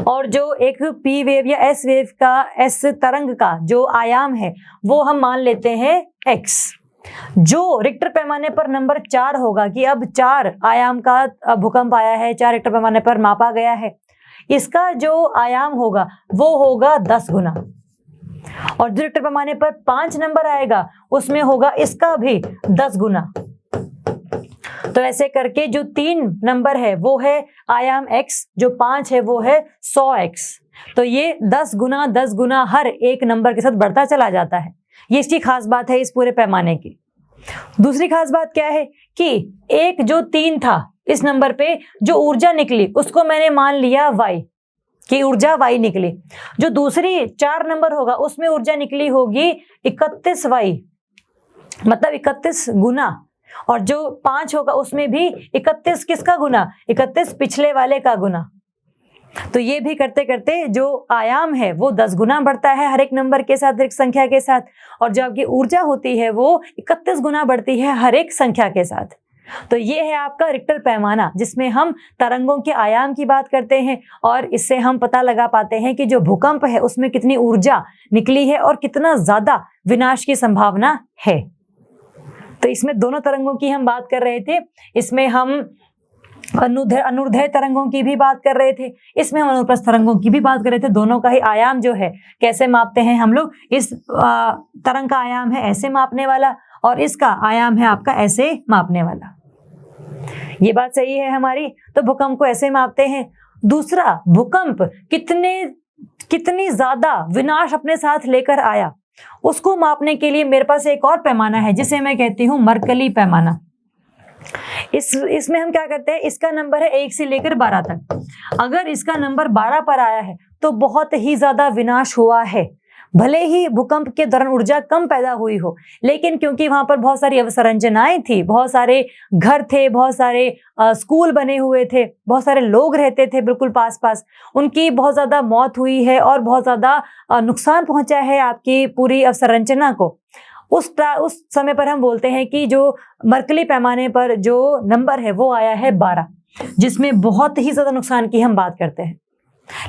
और जो एक पी वेव या एस वेव का, एस तरंग का जो आयाम है वो हम मान लेते हैं x। जो रिक्टर पैमाने पर नंबर 4 होगा, कि अब 4 आयाम का भूकंप आया है, 4 रिक्टर पैमाने पर मापा गया है, इसका जो आयाम होगा वो होगा 10 गुना। और जो रिक्टर पैमाने पर 5 नंबर आएगा उसमें होगा इसका भी 10 गुना। तो ऐसे करके जो 3 नंबर है वो है आयाम x, जो 5 है वो है 100x। तो ये 10 गुना हर एक नंबर के साथ बढ़ता चला जाता है। ये इसकी खास बात है इस पूरे पैमाने की। दूसरी खास बात क्या है कि एक जो 3 था इस नंबर पे जो ऊर्जा निकली उसको मैंने मान लिया y की ऊर्जा y निकली। जो दूसरी 4 नंबर होगा उसमें ऊर्जा निकली होगी 31y, मतलब 31 गुना, और जो 5 होगा उसमें भी 31 किसका गुना, 31 पिछले वाले का गुना। तो ये भी करते करते जो आयाम है वो 10 गुना बढ़ता है हर एक नंबर के साथ, हर एक संख्या के साथ, और जो आपकी ऊर्जा होती है वो 31 गुना बढ़ती है हर एक संख्या के साथ। तो ये है आपका रिक्टर पैमाना, जिसमें हम तरंगों के आयाम की बात करते हैं और इससे हम पता लगा पाते हैं कि जो भूकंप है उसमें कितनी ऊर्जा निकली है और कितना ज्यादा विनाश की संभावना है। तो इसमें दोनों तरंगों की हम बात कर रहे थे। इसमें हम अनुदैर्ध्य तरंगों की भी बात कर रहे थे, इसमें हम अनुप्रस्थ तरंगों की भी बात कर रहे थे। दोनों का ही आयाम जो है कैसे मापते हैं हम लोग, इस तरंग का आयाम है ऐसे मापने वाला और इसका आयाम है आपका ऐसे मापने वाला। ये बात सही है हमारी। तो भूकंप को ऐसे मापते हैं। दूसरा, भूकंप कितनी ज्यादा विनाश अपने साथ लेकर आया उसको मापने के लिए मेरे पास एक और पैमाना है जिसे मैं कहती हूँ मर्कली पैमाना। इसमें हम क्या करते हैं, इसका नंबर है 1 से लेकर 12 तक। अगर इसका नंबर 12 पर आया है तो बहुत ही ज्यादा विनाश हुआ है। भले ही भूकंप के दौरान ऊर्जा कम पैदा हुई हो, लेकिन क्योंकि वहां पर बहुत सारी अवसंरचनाएं थी, बहुत सारे घर थे, बहुत सारे स्कूल बने हुए थे, बहुत सारे लोग रहते थे बिल्कुल पास पास, उनकी बहुत ज्यादा मौत हुई है और बहुत ज्यादा नुकसान पहुंचा है आपकी पूरी अवसंरचना को। उस समय पर हम बोलते हैं कि जो मर्कली पैमाने पर जो नंबर है वो आया है 12, जिसमें बहुत ही ज्यादा नुकसान की हम बात करते हैं।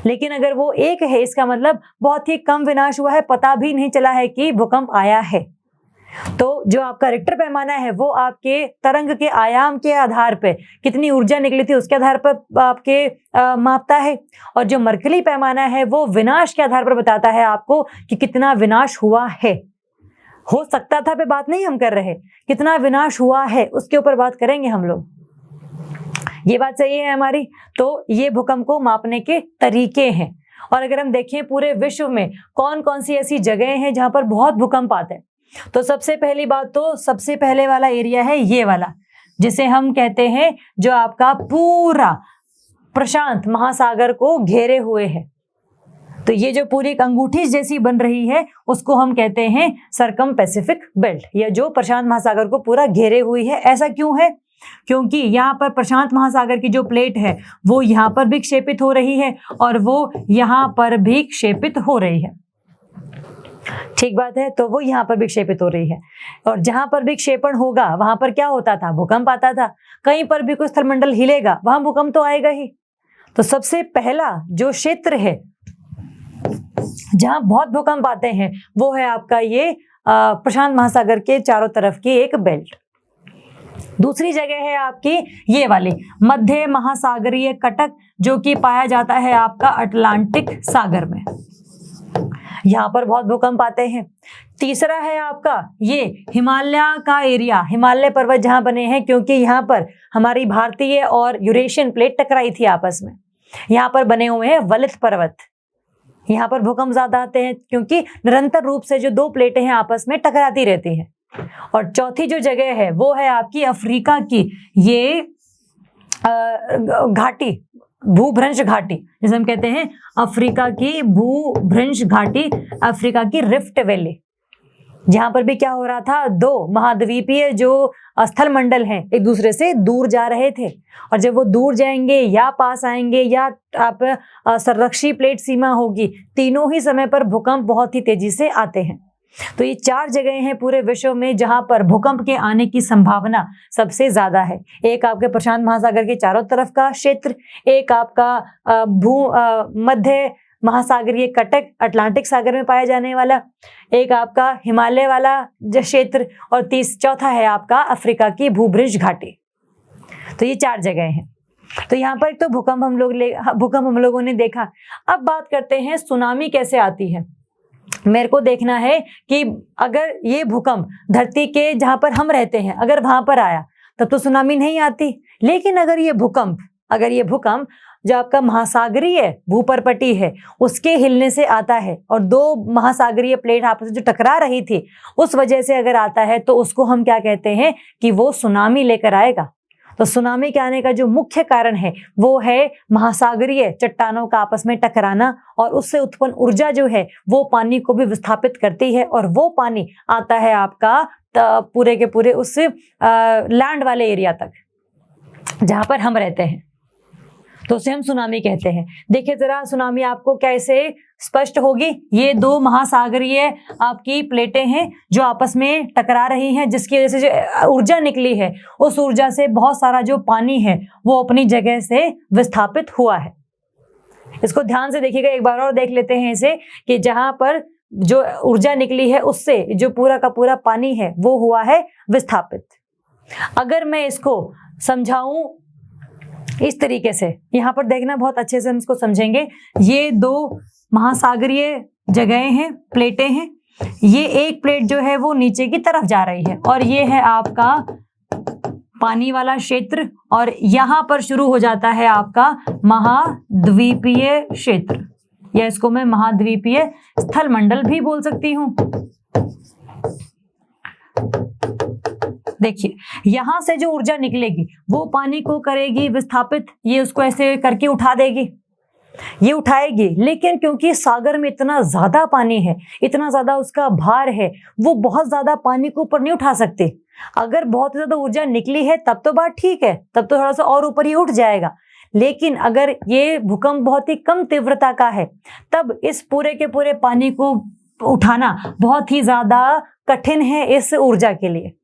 लेकिन अगर वो 1 है इसका मतलब बहुत ही कम विनाश हुआ है, पता भी नहीं चला है कि भूकंप आया है। तो जो आपका रिक्टर पैमाना है वो आपके तरंग के आयाम के आधार पर कितनी ऊर्जा निकली थी उसके आधार पर आपके मापता है, और जो मर्कली पैमाना है वो विनाश के आधार पर बताता है आपको कि कितना विनाश हुआ है। हो सकता था पे बात नहीं हम कर रहे, कितना विनाश हुआ है उसके ऊपर बात करेंगे हम लोग। ये बात सही है हमारी। तो ये भूकंप को मापने के तरीके हैं। और अगर हम देखें पूरे विश्व में कौन कौन सी ऐसी जगह हैं जहां पर बहुत भूकंप आते हैं, तो सबसे पहली बात तो सबसे पहले वाला एरिया है ये वाला, जिसे हम कहते हैं जो आपका पूरा प्रशांत महासागर को घेरे हुए है। तो ये जो पूरी एक अंगूठी जैसी बन रही है उसको हम कहते हैं सरकम पैसिफिक बेल्ट, या जो प्रशांत महासागर को पूरा घेरे हुई है। ऐसा क्यों है? क्योंकि यहाँ पर प्रशांत महासागर की जो प्लेट है वो यहाँ पर भी क्षेपित हो रही है और वो यहाँ पर भी क्षेपित हो रही है। ठीक बात है। तो वो यहाँ पर विक्षेपित हो रही है, और जहां पर विक्षेपण होगा वहां पर क्या होता था, भूकंप आता था। कहीं पर भी कोई स्थलमंडल हिलेगा वहां भूकंप तो आएगा ही। तो सबसे पहला जो क्षेत्र है जहां बहुत भूकंप आते हैं वो है आपका ये प्रशांत महासागर के चारों तरफ की एक बेल्ट। दूसरी जगह है आपकी ये वाली मध्य महासागरीय कटक, जो कि पाया जाता है आपका अटलांटिक सागर में। यहाँ पर बहुत भूकंप आते हैं। तीसरा है आपका ये हिमालय का एरिया, हिमालय पर्वत जहां बने हैं, क्योंकि यहाँ पर हमारी भारतीय और यूरेशियन प्लेट टकराई थी आपस में। यहाँ पर बने हुए हैं वलित पर्वत। यहाँ पर भूकंप ज्यादा आते हैं क्योंकि निरंतर रूप से जो 2 प्लेटें हैं आपस में टकराती रहती हैं। और चौथी जो जगह है वो है आपकी अफ्रीका की ये घाटी, भूभ्रंश घाटी, जिसे हम कहते हैं अफ्रीका की भूभ्रंश घाटी, अफ्रीका की रिफ्ट वैली। जहां पर भी क्या हो रहा था, 2 महाद्वीपीय जो स्थल मंडल हैं एक दूसरे से दूर जा रहे थे, और जब वो दूर जाएंगे या पास आएंगे या आप संरक्षी प्लेट सीमा होगी, तीनों ही समय पर भूकंप बहुत ही तेजी से आते हैं। तो ये 4 जगह हैं पूरे विश्व में जहां पर भूकंप के आने की संभावना सबसे ज्यादा है। एक आपके प्रशांत महासागर के चारों तरफ का क्षेत्र, एक आपका मध्य महासागरीय कटक अटलांटिक सागर में पाया जाने वाला, एक आपका हिमालय वाला क्षेत्र, और चौथा है आपका अफ्रीका की भूभ्रंश घाटी। तो ये 4 जगह हैं। तो यहाँ पर तो भूकंप हम लोगों ने देखा। अब बात करते हैं सुनामी कैसे आती है। मेरे को देखना है कि अगर ये भूकंप धरती के जहां पर हम रहते हैं अगर वहां पर आया तब तो सुनामी नहीं आती, लेकिन अगर ये भूकंप जो आपका महासागरीय भूपरपटी है उसके हिलने से आता है, और दो महासागरीय प्लेट आपस में जो टकरा रही थी उस वजह से अगर आता है तो उसको हम क्या कहते हैं कि वो सुनामी लेकर आएगा। तो सुनामी के आने का जो मुख्य कारण है वो है महासागरीय चट्टानों का आपस में टकराना, और उससे उत्पन्न ऊर्जा जो है वो पानी को भी विस्थापित करती है, और वो पानी आता है आपका पूरे के पूरे उस लैंड वाले एरिया तक जहां पर हम रहते हैं, तो उसे हम सुनामी कहते हैं। देखिए जरा सुनामी आपको कैसे स्पष्ट होगी। ये दो महासागरीय आपकी प्लेटें हैं जो आपस में टकरा रही हैं, जिसकी वजह से जो ऊर्जा निकली है उस ऊर्जा से बहुत सारा जो पानी है वो अपनी जगह से विस्थापित हुआ है। इसको ध्यान से देखिएगा, एक बार और देख लेते हैं इसे, कि जहां पर जो ऊर्जा निकली है उससे जो पूरा का पूरा पानी है वो हुआ है विस्थापित। अगर मैं इसको समझाऊं इस तरीके से, यहां पर देखना बहुत अच्छे से हम इसको समझेंगे। ये दो महासागरीय जगहें हैं, प्लेटें हैं। ये एक प्लेट जो है वो नीचे की तरफ जा रही है और ये है आपका पानी वाला क्षेत्र, और यहां पर शुरू हो जाता है आपका महाद्वीपीय क्षेत्र, या इसको मैं महाद्वीपीय स्थल मंडल भी बोल सकती हूं। देखिए यहां से जो ऊर्जा निकलेगी वो पानी को करेगी विस्थापित, ये उसको ऐसे करके उठा देगी, ये उठाएगी, लेकिन क्योंकि सागर में इतना ज्यादा पानी है, इतना ज्यादा उसका भार है, वो बहुत ज्यादा पानी को ऊपर नहीं उठा सकते। अगर बहुत ज्यादा ऊर्जा निकली है तब तो बात ठीक है, तब तो थोड़ा सा और ऊपर ही उठ जाएगा, लेकिन अगर ये भूकंप बहुत ही कम तीव्रता का है तब इस पूरे के पूरे पानी को उठाना बहुत ही ज्यादा कठिन है इस ऊर्जा के लिए।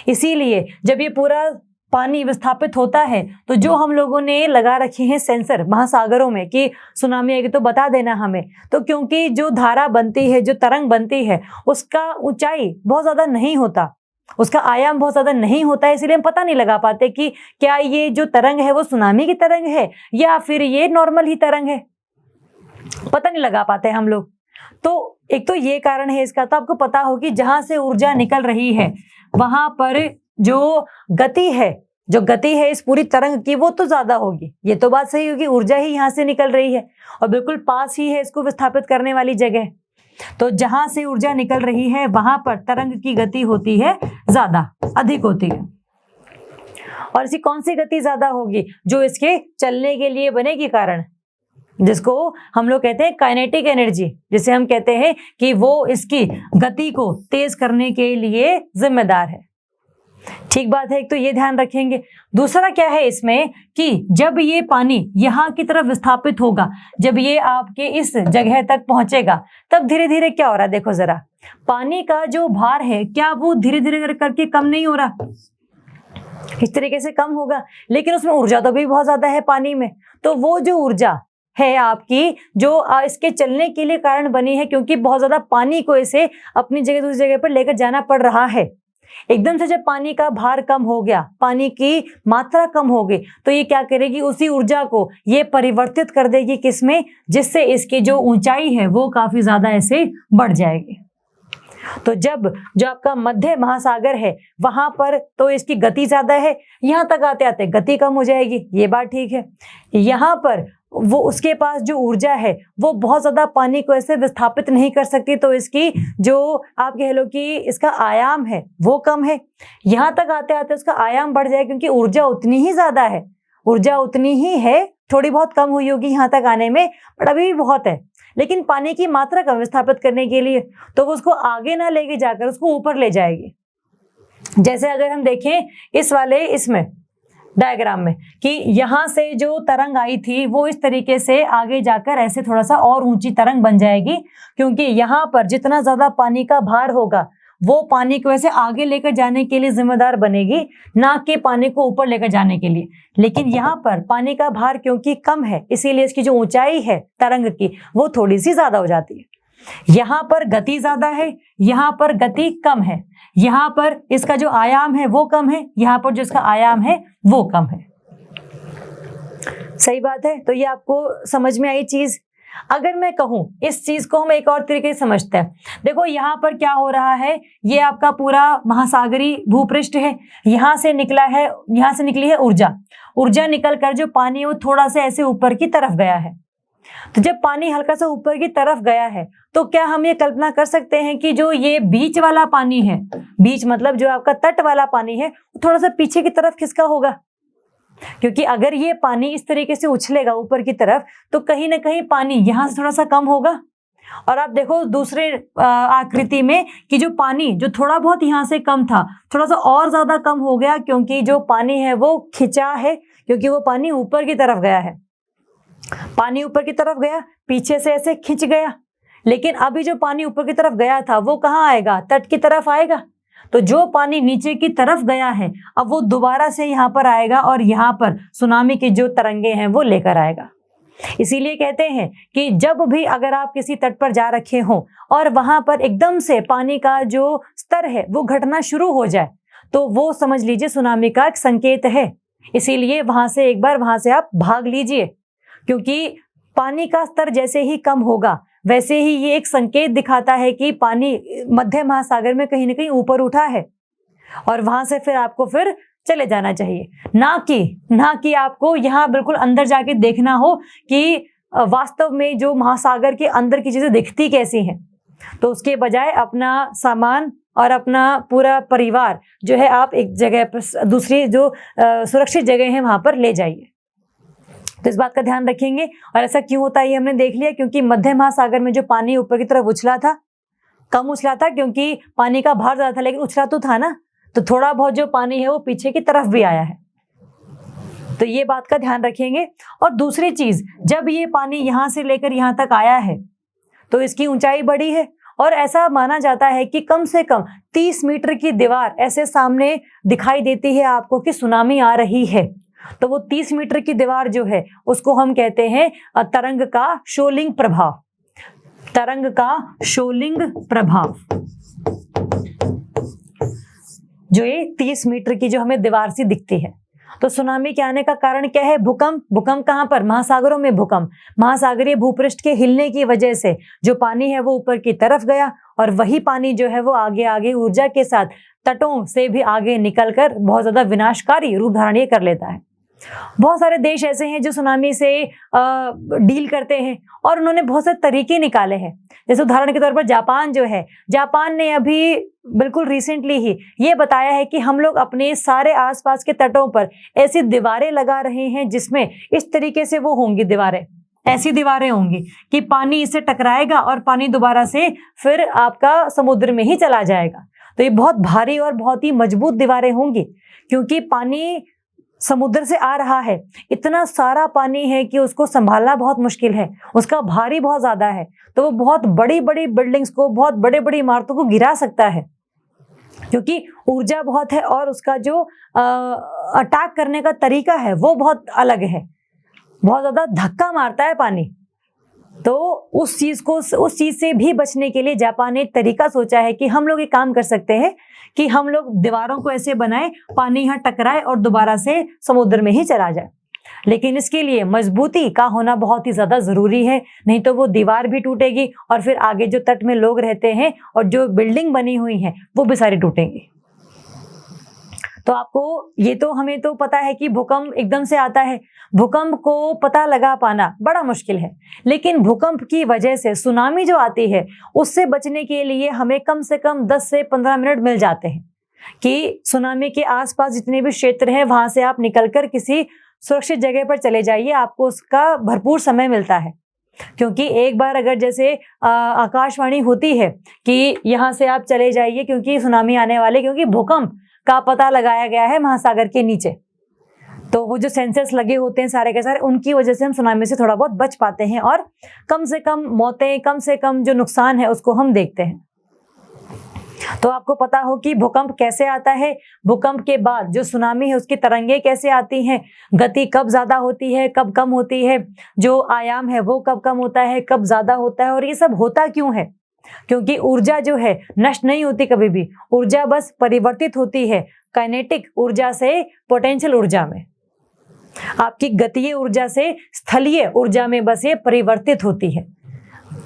इसीलिए जब ये पूरा पानी विस्थापित होता है तो जो हम लोगों ने लगा रखे हैं सेंसर महासागरों में कि सुनामी आएगी तो बता देना हमें, तो क्योंकि जो धारा बनती है, जो तरंग बनती है, उसका ऊंचाई बहुत ज्यादा नहीं होता, उसका आयाम बहुत ज्यादा नहीं होता है, इसलिए हम पता नहीं लगा पाते कि क्या ये जो तरंग है वो सुनामी की तरंग है या फिर ये नॉर्मल ही तरंग है, पता नहीं लगा पाते हम लोग। तो एक तो ये कारण है इसका। तो आपको पता हो कि जहां से ऊर्जा निकल रही है वहां पर जो गति है इस पूरी तरंग की वो तो ज्यादा होगी, ये तो बात सही होगी, ऊर्जा ही यहाँ से निकल रही है और बिल्कुल पास ही है इसको विस्थापित करने वाली जगह। तो जहां से ऊर्जा निकल रही है वहां पर तरंग की गति होती है ज्यादा, अधिक होती है। और इसकी कौन सी गति ज्यादा होगी? जो इसके चलने के लिए बनेगी कारण, जिसको हम लोग कहते हैं काइनेटिक एनर्जी, जिसे हम कहते हैं कि वो इसकी गति को तेज करने के लिए जिम्मेदार है। ठीक बात है, एक तो ये ध्यान रखेंगे। दूसरा क्या है इसमें कि जब ये पानी यहाँ की तरफ विस्थापित होगा, जब ये आपके इस जगह तक पहुंचेगा, तब धीरे धीरे क्या हो रहा है, देखो जरा, पानी का जो भार है क्या वो धीरे धीरे करके कम नहीं हो रहा? इस तरीके से कम होगा, लेकिन उसमें ऊर्जा तो भी बहुत ज्यादा है पानी में। तो वो जो ऊर्जा है आपकी जो इसके चलने के लिए कारण बनी है, क्योंकि बहुत ज्यादा पानी को इसे अपनी जगह दूसरी जगह पर लेकर जाना पड़ रहा है। एकदम से जब पानी का भार कम हो गया, पानी की मात्रा कम हो गई, तो ये क्या करेगी, उसी ऊर्जा को ये परिवर्तित कर देगी किसमें, जिससे इसकी जो ऊंचाई है वो काफी ज्यादा ऐसे बढ़ जाएगी। तो जब जो आपका मध्य महासागर है वहां पर तो इसकी गति ज्यादा है, यहां तक आते आते गति कम हो जाएगी, ये बात ठीक है। यहाँ पर वो उसके पास जो ऊर्जा है वो बहुत ज्यादा पानी को ऐसे विस्थापित नहीं कर सकती, तो इसकी जो आप कह लो कि इसका आयाम है वो कम है। यहाँ तक आते आते उसका आयाम बढ़ जाए, क्योंकि ऊर्जा उतनी ही ज्यादा है, ऊर्जा उतनी ही है, थोड़ी बहुत कम हुई होगी यहाँ तक आने में, बट अभी भी बहुत है। लेकिन पानी की मात्रा कम विस्थापित करने के लिए तो वो उसको आगे ना लेके जाकर उसको ऊपर ले जाएगी। जैसे अगर हम देखें इस वाले इसमें डायग्राम में कि यहाँ से जो तरंग आई थी वो इस तरीके से आगे जाकर ऐसे थोड़ा सा और ऊंची तरंग बन जाएगी, क्योंकि यहाँ पर जितना ज्यादा पानी का भार होगा वो पानी को ऐसे आगे लेकर जाने के लिए जिम्मेदार बनेगी, ना कि पानी को ऊपर लेकर जाने के लिए। लेकिन यहाँ पर पानी का भार क्योंकि कम है, इसीलिए इसकी जो ऊंचाई है तरंग की वो थोड़ी सी ज्यादा हो जाती है। यहाँ पर गति ज्यादा है, यहाँ पर गति कम है, यहाँ पर इसका जो आयाम है वो कम है, यहाँ पर जो इसका आयाम है वो कम है। सही बात है। तो ये आपको समझ में आई चीज। अगर मैं कहूं, इस चीज को हम एक और तरीके से समझते हैं। देखो यहाँ पर क्या हो रहा है, ये आपका पूरा महासागरीय भूपृष्ठ है, यहाँ से निकली है ऊर्जा निकल कर जो पानी है वो थोड़ा सा ऐसे ऊपर की तरफ गया है। तो जब पानी हल्का सा ऊपर की तरफ गया है तो क्या हम ये कल्पना कर सकते हैं कि जो ये बीच वाला पानी है, बीच मतलब जो आपका तट वाला पानी है, थोड़ा सा पीछे की तरफ खिसका होगा? क्योंकि अगर ये पानी इस तरीके से उछलेगा ऊपर की तरफ तो कहीं ना कहीं पानी यहाँ से थोड़ा सा कम होगा। और आप देखो दूसरे आकृति में कि जो पानी जो थोड़ा बहुत यहाँ से कम था, थोड़ा सा और ज्यादा कम हो गया, क्योंकि जो पानी है वो खिंचा है, क्योंकि वो पानी ऊपर की तरफ गया है। पानी ऊपर की तरफ गया, पीछे से ऐसे खिंच गया, लेकिन अभी जो पानी ऊपर की तरफ गया था वो कहाँ आएगा? तट की तरफ आएगा। तो जो पानी नीचे की तरफ गया है अब वो दोबारा से यहाँ पर आएगा और यहाँ पर सुनामी की जो तरंगे हैं वो लेकर आएगा। इसीलिए कहते हैं कि जब भी अगर आप किसी तट पर जा रखे हो और वहां पर एकदम से पानी का जो स्तर है वो घटना शुरू हो जाए तो वो समझ लीजिए सुनामी का एक संकेत है। इसीलिए वहां से आप भाग लीजिए, क्योंकि पानी का स्तर जैसे ही कम होगा वैसे ही ये एक संकेत दिखाता है कि पानी मध्य महासागर में कहीं ना कहीं ऊपर उठा है और वहां से फिर आपको फिर चले जाना चाहिए, ना कि आपको यहाँ बिल्कुल अंदर जाके देखना हो कि वास्तव में जो महासागर के अंदर की चीजें दिखती कैसी हैं। तो उसके बजाय अपना सामान और अपना पूरा परिवार जो है आप एक जगह पर दूसरी जो सुरक्षित जगह है वहां पर ले जाइए। तो इस बात का ध्यान रखेंगे। और ऐसा क्यों होता है ये हमने देख लिया, क्योंकि मध्य महासागर में जो पानी ऊपर की तरफ उछला था, कम उछला था क्योंकि पानी का भार ज्यादा था, लेकिन उछला तो था ना, तो थोड़ा बहुत जो पानी है वो पीछे की तरफ भी आया है। तो ये बात का ध्यान रखेंगे। और दूसरी चीज, जब ये पानी यहाँ से लेकर यहाँ तक आया है तो इसकी ऊंचाई बड़ी है और ऐसा माना जाता है कि कम से कम 30 मीटर की दीवार ऐसे सामने दिखाई देती है आपको कि सुनामी आ रही है। तो वो 30 मीटर की दीवार जो है उसको हम कहते हैं तरंग का शोलिंग प्रभाव। तरंग का शोलिंग प्रभाव, जो ये 30 मीटर की जो हमें दीवार सी दिखती है। तो सुनामी के आने का कारण क्या है? भूकंप कहाँ पर? महासागरों में भूकंप। महासागरीय भूपृष्ठ के हिलने की वजह से जो पानी है वो ऊपर की तरफ गया और वही पानी जो है वो आगे आगे ऊर्जा के साथ तटों से भी आगे निकलकर बहुत ज्यादा विनाशकारी रूप धारण ये कर लेता है। बहुत सारे देश ऐसे हैं जो सुनामी से डील करते हैं और उन्होंने बहुत सारे तरीके निकाले हैं। जैसे उदाहरण के तौर पर जापान जो है, जापान ने अभी बिल्कुल रिसेंटली ही ये बताया है कि हम लोग अपने सारे आसपास के तटों पर ऐसी दीवारें लगा रहे हैं जिसमें इस तरीके से वो होंगी दीवारें, ऐसी दीवारें होंगी कि पानी इससे टकराएगा और पानी दोबारा से फिर आपका समुद्र में ही चला जाएगा। तो ये बहुत भारी और बहुत ही मजबूत दीवारें होंगी, क्योंकि पानी समुद्र से आ रहा है, इतना सारा पानी है कि उसको संभालना बहुत मुश्किल है, उसका भारी बहुत ज्यादा है। तो वो बहुत बड़ी बड़ी बिल्डिंग्स को, बहुत बड़े बड़ी इमारतों को गिरा सकता है, क्योंकि ऊर्जा बहुत है और उसका जो अटैक करने का तरीका है वो बहुत अलग है, बहुत ज्यादा धक्का मारता है पानी। तो उस चीज से भी बचने के लिए जापान ने एक तरीका सोचा है कि हम लोग एक काम कर सकते हैं कि हम लोग दीवारों को ऐसे बनाएं पानी यहाँ टकराए और दोबारा से समुद्र में ही चला जाए। लेकिन इसके लिए मजबूती का होना बहुत ही ज्यादा जरूरी है, नहीं तो वो दीवार भी टूटेगी और फिर आगे जो तट में लोग रहते हैं और जो बिल्डिंग बनी हुई है वो भी सारी टूटेंगी। तो आपको ये तो हमें तो पता है कि भूकंप एकदम से आता है, भूकंप को पता लगा पाना बड़ा मुश्किल है, लेकिन भूकंप की वजह से सुनामी जो आती है उससे बचने के लिए हमें कम से कम 10 से 15 मिनट मिल जाते हैं कि सुनामी के आसपास जितने भी क्षेत्र हैं वहां से आप निकलकर किसी सुरक्षित जगह पर चले जाइए, आपको उसका भरपूर समय मिलता है। क्योंकि एक बार अगर जैसे आकाशवाणी होती है कि यहाँ से आप चले जाइए क्योंकि सुनामी आने वाले, क्योंकि भूकंप का पता लगाया गया है महासागर के नीचे, तो वो जो सेंसर्स लगे होते हैं सारे के सारे, उनकी वजह से हम सुनामी से थोड़ा बहुत बच पाते हैं और कम से कम मौतें, कम से कम जो नुकसान है उसको हम देखते हैं। तो आपको पता हो कि भूकंप कैसे आता है, भूकंप के बाद जो सुनामी है उसकी तरंगे कैसे आती हैं, गति कब ज्यादा होती है कब कम होती है, जो आयाम है वो कब कम होता है कब ज्यादा होता है, और ये सब होता क्यों है? क्योंकि ऊर्जा जो है नष्ट नहीं होती कभी भी, ऊर्जा बस परिवर्तित होती है काइनेटिक ऊर्जा से पोटेंशियल ऊर्जा में। आपकी गतीय ऊर्जा से स्थलीय ऊर्जा में बस ये परिवर्तित होती है।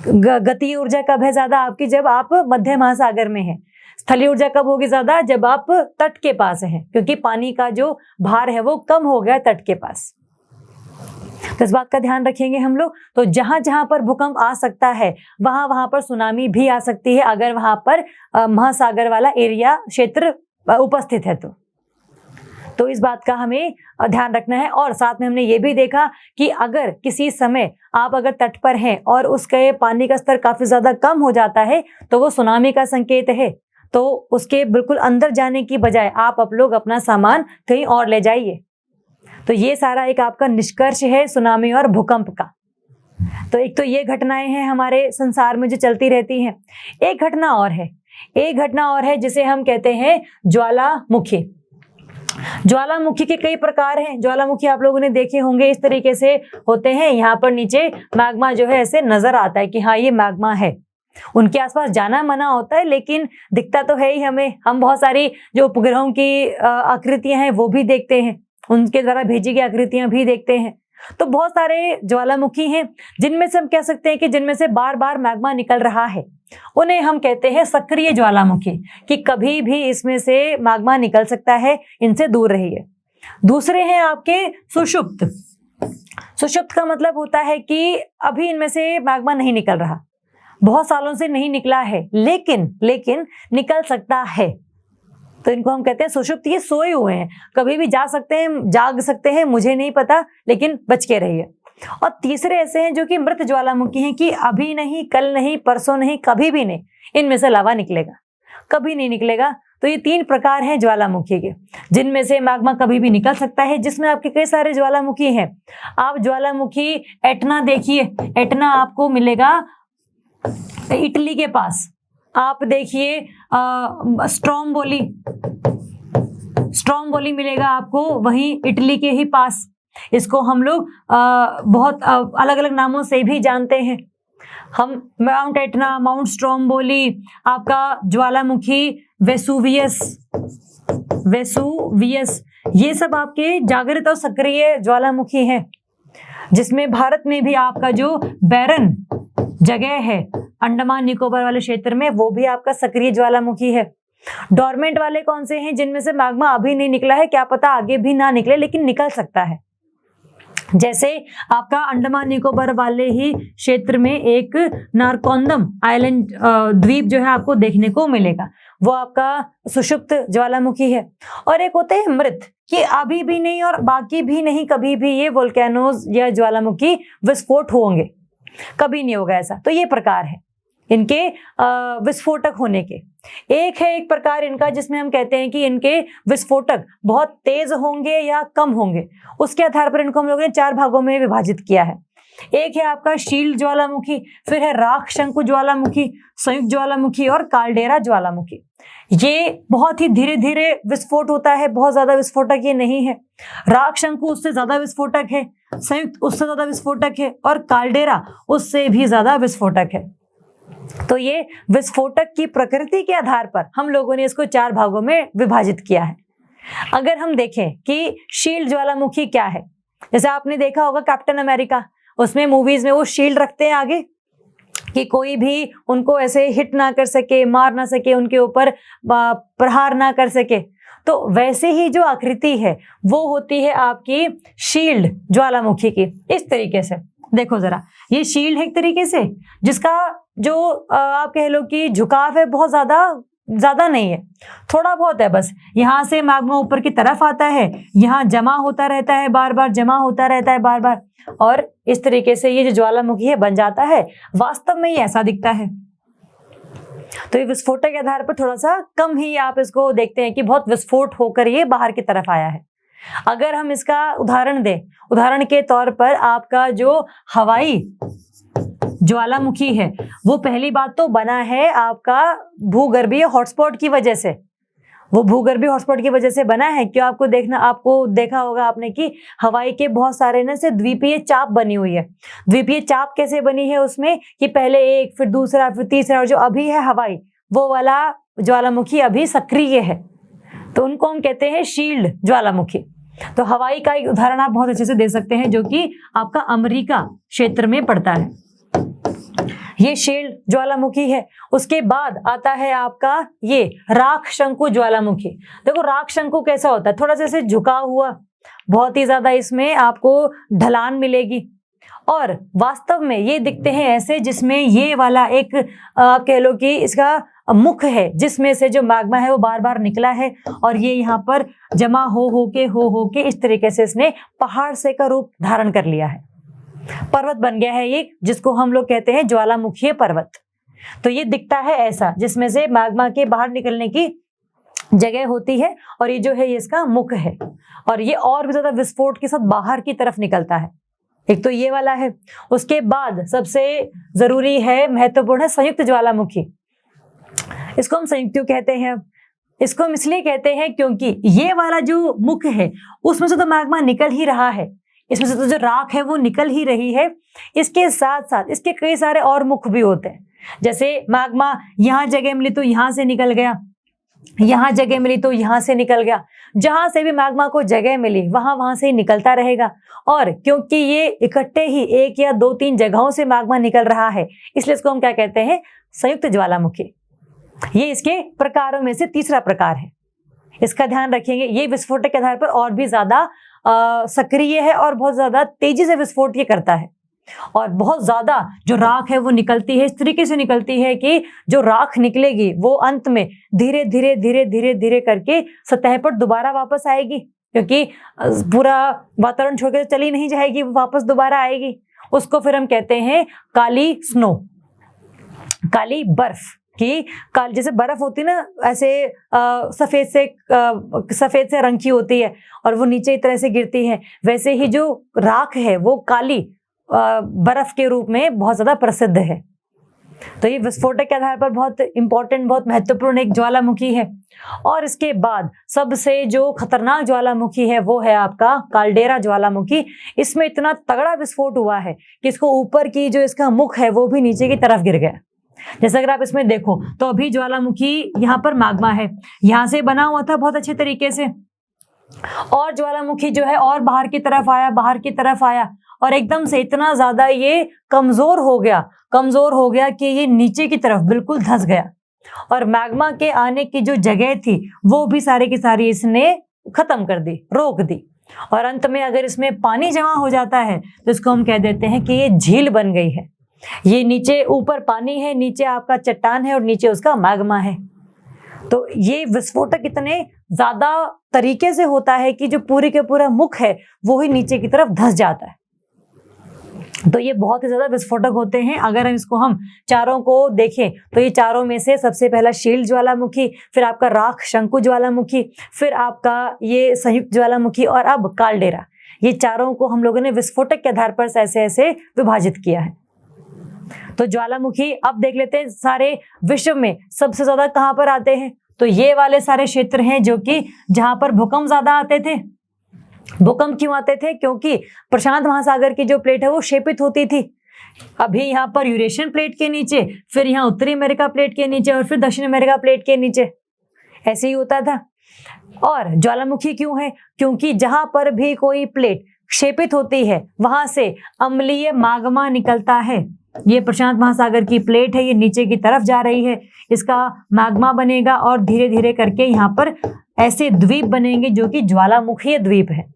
गतीय ऊर्जा कब है ज्यादा आपकी? जब आप मध्य महासागर में हैं। स्थलीय ऊर्जा कब होगी ज्यादा? जब आप तट के पास हैं, क्योंकि पानी का जो भार है वो कम हो गया तट के पास। तो इस बात का ध्यान रखेंगे हम लोग। तो जहां जहां पर भूकंप आ सकता है वहां वहां पर सुनामी भी आ सकती है, अगर वहां पर महासागर वाला एरिया क्षेत्र उपस्थित है तो इस बात का हमें ध्यान रखना है। और साथ में हमने ये भी देखा कि अगर किसी समय आप अगर तट पर हैं और उसके पानी का स्तर काफी ज्यादा कम हो जाता है तो वो सुनामी का संकेत है। तो उसके बिल्कुल अंदर जाने की बजाय आप लोग अपना सामान कहीं और ले जाइए। तो ये सारा एक आपका निष्कर्ष है सुनामी और भूकंप का। तो एक तो ये घटनाएं हैं हमारे संसार में जो चलती रहती हैं। एक घटना और है जिसे हम कहते हैं ज्वालामुखी। ज्वालामुखी के कई प्रकार हैं। ज्वालामुखी आप लोगों ने देखे होंगे, इस तरीके से होते हैं। यहाँ पर नीचे मैग्मा जो है ऐसे नजर आता है कि हाँ ये मैग्मा है। उनके आसपास जाना मना होता है, लेकिन दिखता तो है ही हमें। हम बहुत सारी जो उपग्रहों की आकृतियां हैं वो भी देखते हैं, उनके द्वारा भेजी गई आकृतियां भी देखते हैं। तो बहुत सारे ज्वालामुखी हैं जिनमें से हम कह सकते हैं कि जिनमें से बार बार मैग्मा निकल रहा है, उन्हें हम कहते हैं सक्रिय ज्वालामुखी, कि कभी भी इसमें से मैग्मा निकल सकता है, इनसे दूर रहिए। दूसरे हैं आपके सुषुप्त। सुषुप्त का मतलब होता है कि अभी इनमें से मैग्मा नहीं निकल रहा, बहुत सालों से नहीं निकला है, लेकिन निकल सकता है। तो इनको हम कहते हैं सुषुप्त। ये सोए हुए हैं, कभी भी जा सकते हैं, जाग सकते हैं, मुझे नहीं पता, लेकिन बच के रहिए। और तीसरे ऐसे हैं जो कि मृत ज्वालामुखी हैं, कि अभी नहीं, कल नहीं, परसों नहीं, कभी भी नहीं इनमें से लावा निकलेगा, कभी नहीं निकलेगा। तो ये 3 प्रकार हैं ज्वालामुखी के, जिनमें से मैग्मा कभी भी निकल सकता है, जिसमें आपके कई सारे ज्वालामुखी हैं। आप ज्वालामुखी एटना देखिए, एटना आपको मिलेगा इटली के पास। आप देखिए स्ट्रोम्बोली मिलेगा आपको वहीं इटली के ही पास। इसको हम लोग बहुत अलग अलग नामों से भी जानते हैं। हम माउंट एटना, माउंट स्ट्रोम्बोली, आपका ज्वालामुखी वेसुवियस, ये सब आपके जागृत और सक्रिय ज्वालामुखी हैं। जिसमें भारत में भी आपका जो बैरन जगह है अंडमान निकोबार वाले क्षेत्र में, वो भी आपका सक्रिय ज्वालामुखी है। डोरमेंट वाले कौन से हैं? जिनमें से मैग्मा अभी नहीं निकला है, क्या पता आगे भी ना निकले, लेकिन निकल सकता है। जैसे आपका अंडमान निकोबार वाले ही क्षेत्र में एक नारकोंदम आइलैंड द्वीप जो है आपको देखने को मिलेगा, वो आपका सुषुप्त ज्वालामुखी है। और एक होते हैं मृत, कि अभी भी नहीं और बाकी भी नहीं, कभी भी ये वोल्केनोज या ज्वालामुखी विस्फोट होंगे, कभी नहीं होगा ऐसा। तो ये प्रकार है इनके विस्फोटक होने के। एक प्रकार इनका जिसमें हम कहते हैं कि इनके विस्फोटक बहुत तेज होंगे या कम होंगे, उसके आधार पर इनको हम लोगों ने 4 भागों में विभाजित किया है। एक है आपका शील्ड ज्वालामुखी, फिर है राख शंकु ज्वालामुखी, संयुक्त ज्वालामुखी और काल्डेरा ज्वालामुखी। ये बहुत ही धीरे धीरे विस्फोट होता है, बहुत ज्यादा विस्फोटक ये नहीं है। राख शंकु उससे ज्यादा विस्फोटक है, संयुक्त उससे ज्यादा विस्फोटक है, और काल्डेरा उससे भी ज्यादा विस्फोटक है। तो ये विस्फोटक की प्रकृति के आधार पर हम लोगों ने इसको 4 भागों में विभाजित किया है। अगर हम देखें कि शील्ड ज्वालामुखी क्या है, जैसे आपने देखा होगा कैप्टन अमेरिका, उसमें मूवीज में वो शील्ड रखते हैं आगे कि कोई भी उनको ऐसे हिट ना कर सके, मार ना सके, उनके ऊपर प्रहार ना कर सके। तो वैसे ही जो आकृति है वो होती है आपकी शील्ड ज्वालामुखी की। इस तरीके से देखो जरा, ये शील्ड है एक तरीके से, जिसका जो आप कह लो कि झुकाव है बहुत ज्यादा नहीं है, थोड़ा बहुत है बस। यहाँ से मैग्मा ऊपर की तरफ आता है, यहाँ जमा होता रहता है बार बार, जमा होता रहता है बार बार, और इस तरीके से ये जो ज्वालामुखी है बन जाता है। वास्तव में ये ऐसा दिखता है। तो ये विस्फोटक के आधार पर थोड़ा सा कम ही आप इसको देखते हैं कि बहुत विस्फोट होकर ये बाहर की तरफ आया है। अगर हम इसका उदाहरण दें, उदाहरण के तौर पर आपका जो हवाई ज्वालामुखी है, वो पहली बात तो बना है आपका भूगर्भीय हॉटस्पॉट की वजह से। वो भूगर्भीय हॉटस्पॉट की वजह से बना है। क्यों? आपको देखा होगा आपने कि हवाई के बहुत सारे ना से द्वीपीय चाप बनी हुई है। द्वीपीय चाप कैसे बनी है उसमें, कि पहले एक, फिर दूसरा, फिर तीसरा, और जो अभी है हवाई, वो वाला ज्वालामुखी अभी सक्रिय है, तो उनको हम कहते हैं शील्ड ज्वालामुखी। तो हवाई का एक उदाहरण आप बहुत अच्छे से दे सकते हैं, जो कि आपका अमेरिका क्षेत्र में पड़ता है। ये शेल ज्वालामुखी है। उसके बाद आता है आपका ये राख शंकु ज्वालामुखी। देखो राख शंकु कैसा होता है, थोड़ा सा ऐसे झुका हुआ, बहुत ही ज्यादा इसमें आपको ढलान मिलेगी, और वास्तव में ये दिखते हैं ऐसे जिसमें ये वाला एक आप कह लो कि इसका मुख है, जिसमें से जो मैग्मा है वो बार बार निकला है, और ये यहाँ पर जमा हो के इस तरीके से इसने पहाड़ से का रूप धारण कर लिया है, पर्वत बन गया है ये, जिसको हम लोग कहते हैं ज्वालामुखीय पर्वत। तो ये दिखता है ऐसा, जिसमें से मैग्मा के बाहर निकलने की जगह होती है, और ये जो है ये इसका मुख है, और ये और भी ज्यादा विस्फोट के साथ बाहर की तरफ निकलता है। एक तो ये वाला है। उसके बाद सबसे जरूरी है, महत्वपूर्ण है, संयुक्त ज्वालामुखी। इसको हम संयुक्त क्यों कहते हैं? इसको हम इसलिए कहते हैं क्योंकि ये वाला जो मुख है उसमें से तो मैग्मा निकल ही रहा है, इसमें से तो जो राख है वो निकल ही रही है। इसके साथ साथ इसके कई सारे और मुख भी होते हैं, जैसे मैग्मा यहाँ जगह मिली तो यहाँ से निकल गया, यहाँ जगह मिली तो यहाँ से निकल गया, जहां से भी मैग्मा को जगह मिली वहां से ही निकलता रहेगा। और क्योंकि ये इकट्ठे ही एक या दो तीन जगहों से मैग्मा निकल रहा है, इसलिए इसको हम क्या कहते हैं? संयुक्त ज्वालामुखी। ये इसके प्रकारों में से तीसरा प्रकार है, इसका ध्यान रखेंगे। ये विस्फोटक के आधार पर और भी ज्यादा सक्रिय है और बहुत ज्यादा तेजी से विस्फोट ये करता है, और बहुत ज्यादा जो राख है वो निकलती है, इस तरीके से निकलती है कि जो राख निकलेगी वो अंत में धीरे धीरे धीरे धीरे धीरे करके सतह पर दोबारा वापस आएगी, क्योंकि पूरा वातावरण छोड़ के चली नहीं जाएगी, वो वापस दोबारा आएगी। उसको फिर हम कहते हैं काली स्नो, काली बर्फ की। काल जैसे बर्फ होती है ना, ऐसे सफेद से रंग की होती है और वो नीचे इस तरह से गिरती है, वैसे ही जो राख है वो काली बर्फ के रूप में बहुत ज्यादा प्रसिद्ध है। तो ये विस्फोटक के आधार पर बहुत इंपॉर्टेंट, बहुत महत्वपूर्ण एक ज्वालामुखी है। और इसके बाद सबसे जो खतरनाक ज्वालामुखी है वो है आपका काल्डेरा ज्वालामुखी। इसमें इतना तगड़ा विस्फोट हुआ है कि इसको ऊपर की जो इसका मुख है वो भी नीचे की तरफ गिर गया। जैसे अगर आप इसमें देखो तो अभी ज्वालामुखी यहाँ पर मैग्मा है, यहाँ से बना हुआ था बहुत अच्छे तरीके से, और ज्वालामुखी जो है और बाहर की तरफ आया और एकदम से इतना ज्यादा ये कमजोर हो गया कि ये नीचे की तरफ बिल्कुल धंस गया, और मैग्मा के आने की जो जगह थी वो भी सारी की सारी इसने खत्म कर दी, रोक दी। और अंत में अगर इसमें पानी जमा हो जाता है तो इसको हम कह देते हैं कि ये झील बन गई है। ये नीचे ऊपर पानी है, नीचे आपका चट्टान है और नीचे उसका मैग्मा है। तो ये विस्फोटक इतने ज्यादा तरीके से होता है कि जो पूरी के पूरा मुख है वो ही नीचे की तरफ धंस जाता है। तो ये बहुत ही ज्यादा विस्फोटक होते हैं। अगर हम चारों को देखें तो ये चारों में से सबसे पहला शील ज्वालामुखी, फिर आपका राख शंकु ज्वालामुखी, फिर आपका ये संयुक्त ज्वालामुखी और अब काल्डेरा, ये चारों को हम लोगों ने विस्फोटक के आधार पर ऐसे ऐसे विभाजित किया है। तो ज्वालामुखी अब देख लेते हैं सारे विश्व में सबसे ज्यादा कहाँ पर आते हैं। तो ये वाले सारे क्षेत्र हैं जो कि जहां पर भूकंप ज्यादा आते थे। भूकंप क्यों आते थे? क्योंकि प्रशांत महासागर की जो प्लेट है वो क्षेपित होती थी। अभी यहाँ पर यूरेशियन प्लेट के नीचे, फिर यहाँ उत्तरी अमेरिका प्लेट के नीचे और फिर दक्षिण अमेरिका प्लेट के नीचे, ऐसे ही होता था। और ज्वालामुखी क्यों है? क्योंकि जहां पर भी कोई प्लेट क्षेपित होती है वहां से अम्लीय मैग्मा निकलता है। ये प्रशांत महासागर की प्लेट है, ये नीचे की तरफ जा रही है, इसका मैग्मा बनेगा और धीरे धीरे करके यहाँ पर ऐसे द्वीप बनेंगे जो कि ज्वालामुखीय द्वीप है।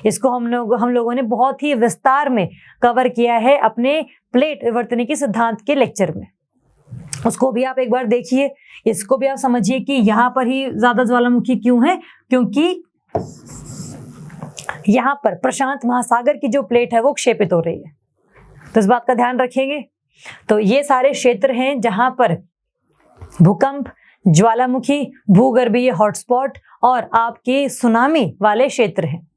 इसको हम लोगों ने बहुत ही विस्तार में कवर किया है अपने प्लेट विवर्तनिकी सिद्धांत के लेक्चर में। उसको भी आप एक बार देखिए, इसको भी आप समझिए कि यहाँ पर ही ज्यादा ज्वालामुखी क्यों है, क्योंकि यहाँ पर प्रशांत महासागर की जो प्लेट है वो क्षेपित हो रही है। तो इस बात का ध्यान रखेंगे। तो ये सारे क्षेत्र हैं जहां पर भूकंप, ज्वालामुखी, भूगर्भीय हॉटस्पॉट और आपके सुनामी वाले क्षेत्र हैं,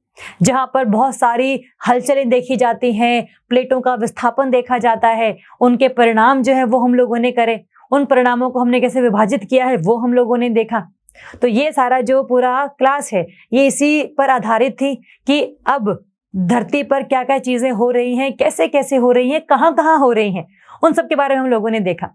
जहां पर बहुत सारी हलचलें देखी जाती हैं, प्लेटों का विस्थापन देखा जाता है, उनके परिणाम जो है वो हम लोगों ने करे, उन परिणामों को हमने कैसे विभाजित किया है वो हम लोगों ने देखा। तो ये सारा जो पूरा क्लास है ये इसी पर आधारित थी कि अब धरती पर क्या क्या चीजें हो रही हैं, कैसे कैसे हो रही हैं, कहाँ कहाँ हो रही हैं, उन सब के बारे में हम लोगों ने देखा।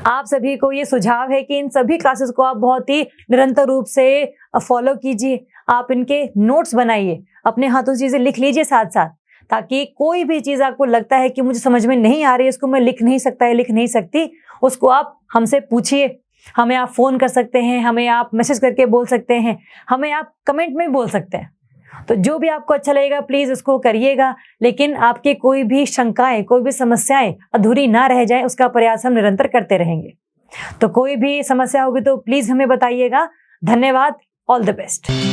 आप सभी को ये सुझाव है कि इन सभी क्लासेस को आप बहुत ही निरंतर रूप से फॉलो कीजिए। आप इनके नोट्स बनाइए, अपने हाथों से चीजें लिख लीजिए साथ साथ, ताकि कोई भी चीज आपको लगता है कि मुझे समझ में नहीं आ रही है, इसको मैं लिख नहीं सकता या लिख नहीं सकती, उसको आप हमसे पूछिए। हमें आप फोन कर सकते हैं, हमें आप मैसेज करके बोल सकते हैं, हमें आप कमेंट में बोल सकते हैं। तो जो भी आपको अच्छा लगेगा प्लीज उसको करिएगा, लेकिन आपके कोई भी शंकाएं, कोई भी समस्याएं अधूरी ना रह जाए, उसका प्रयास हम निरंतर करते रहेंगे। तो कोई भी समस्या होगी तो प्लीज हमें बताइएगा। धन्यवाद। All the best.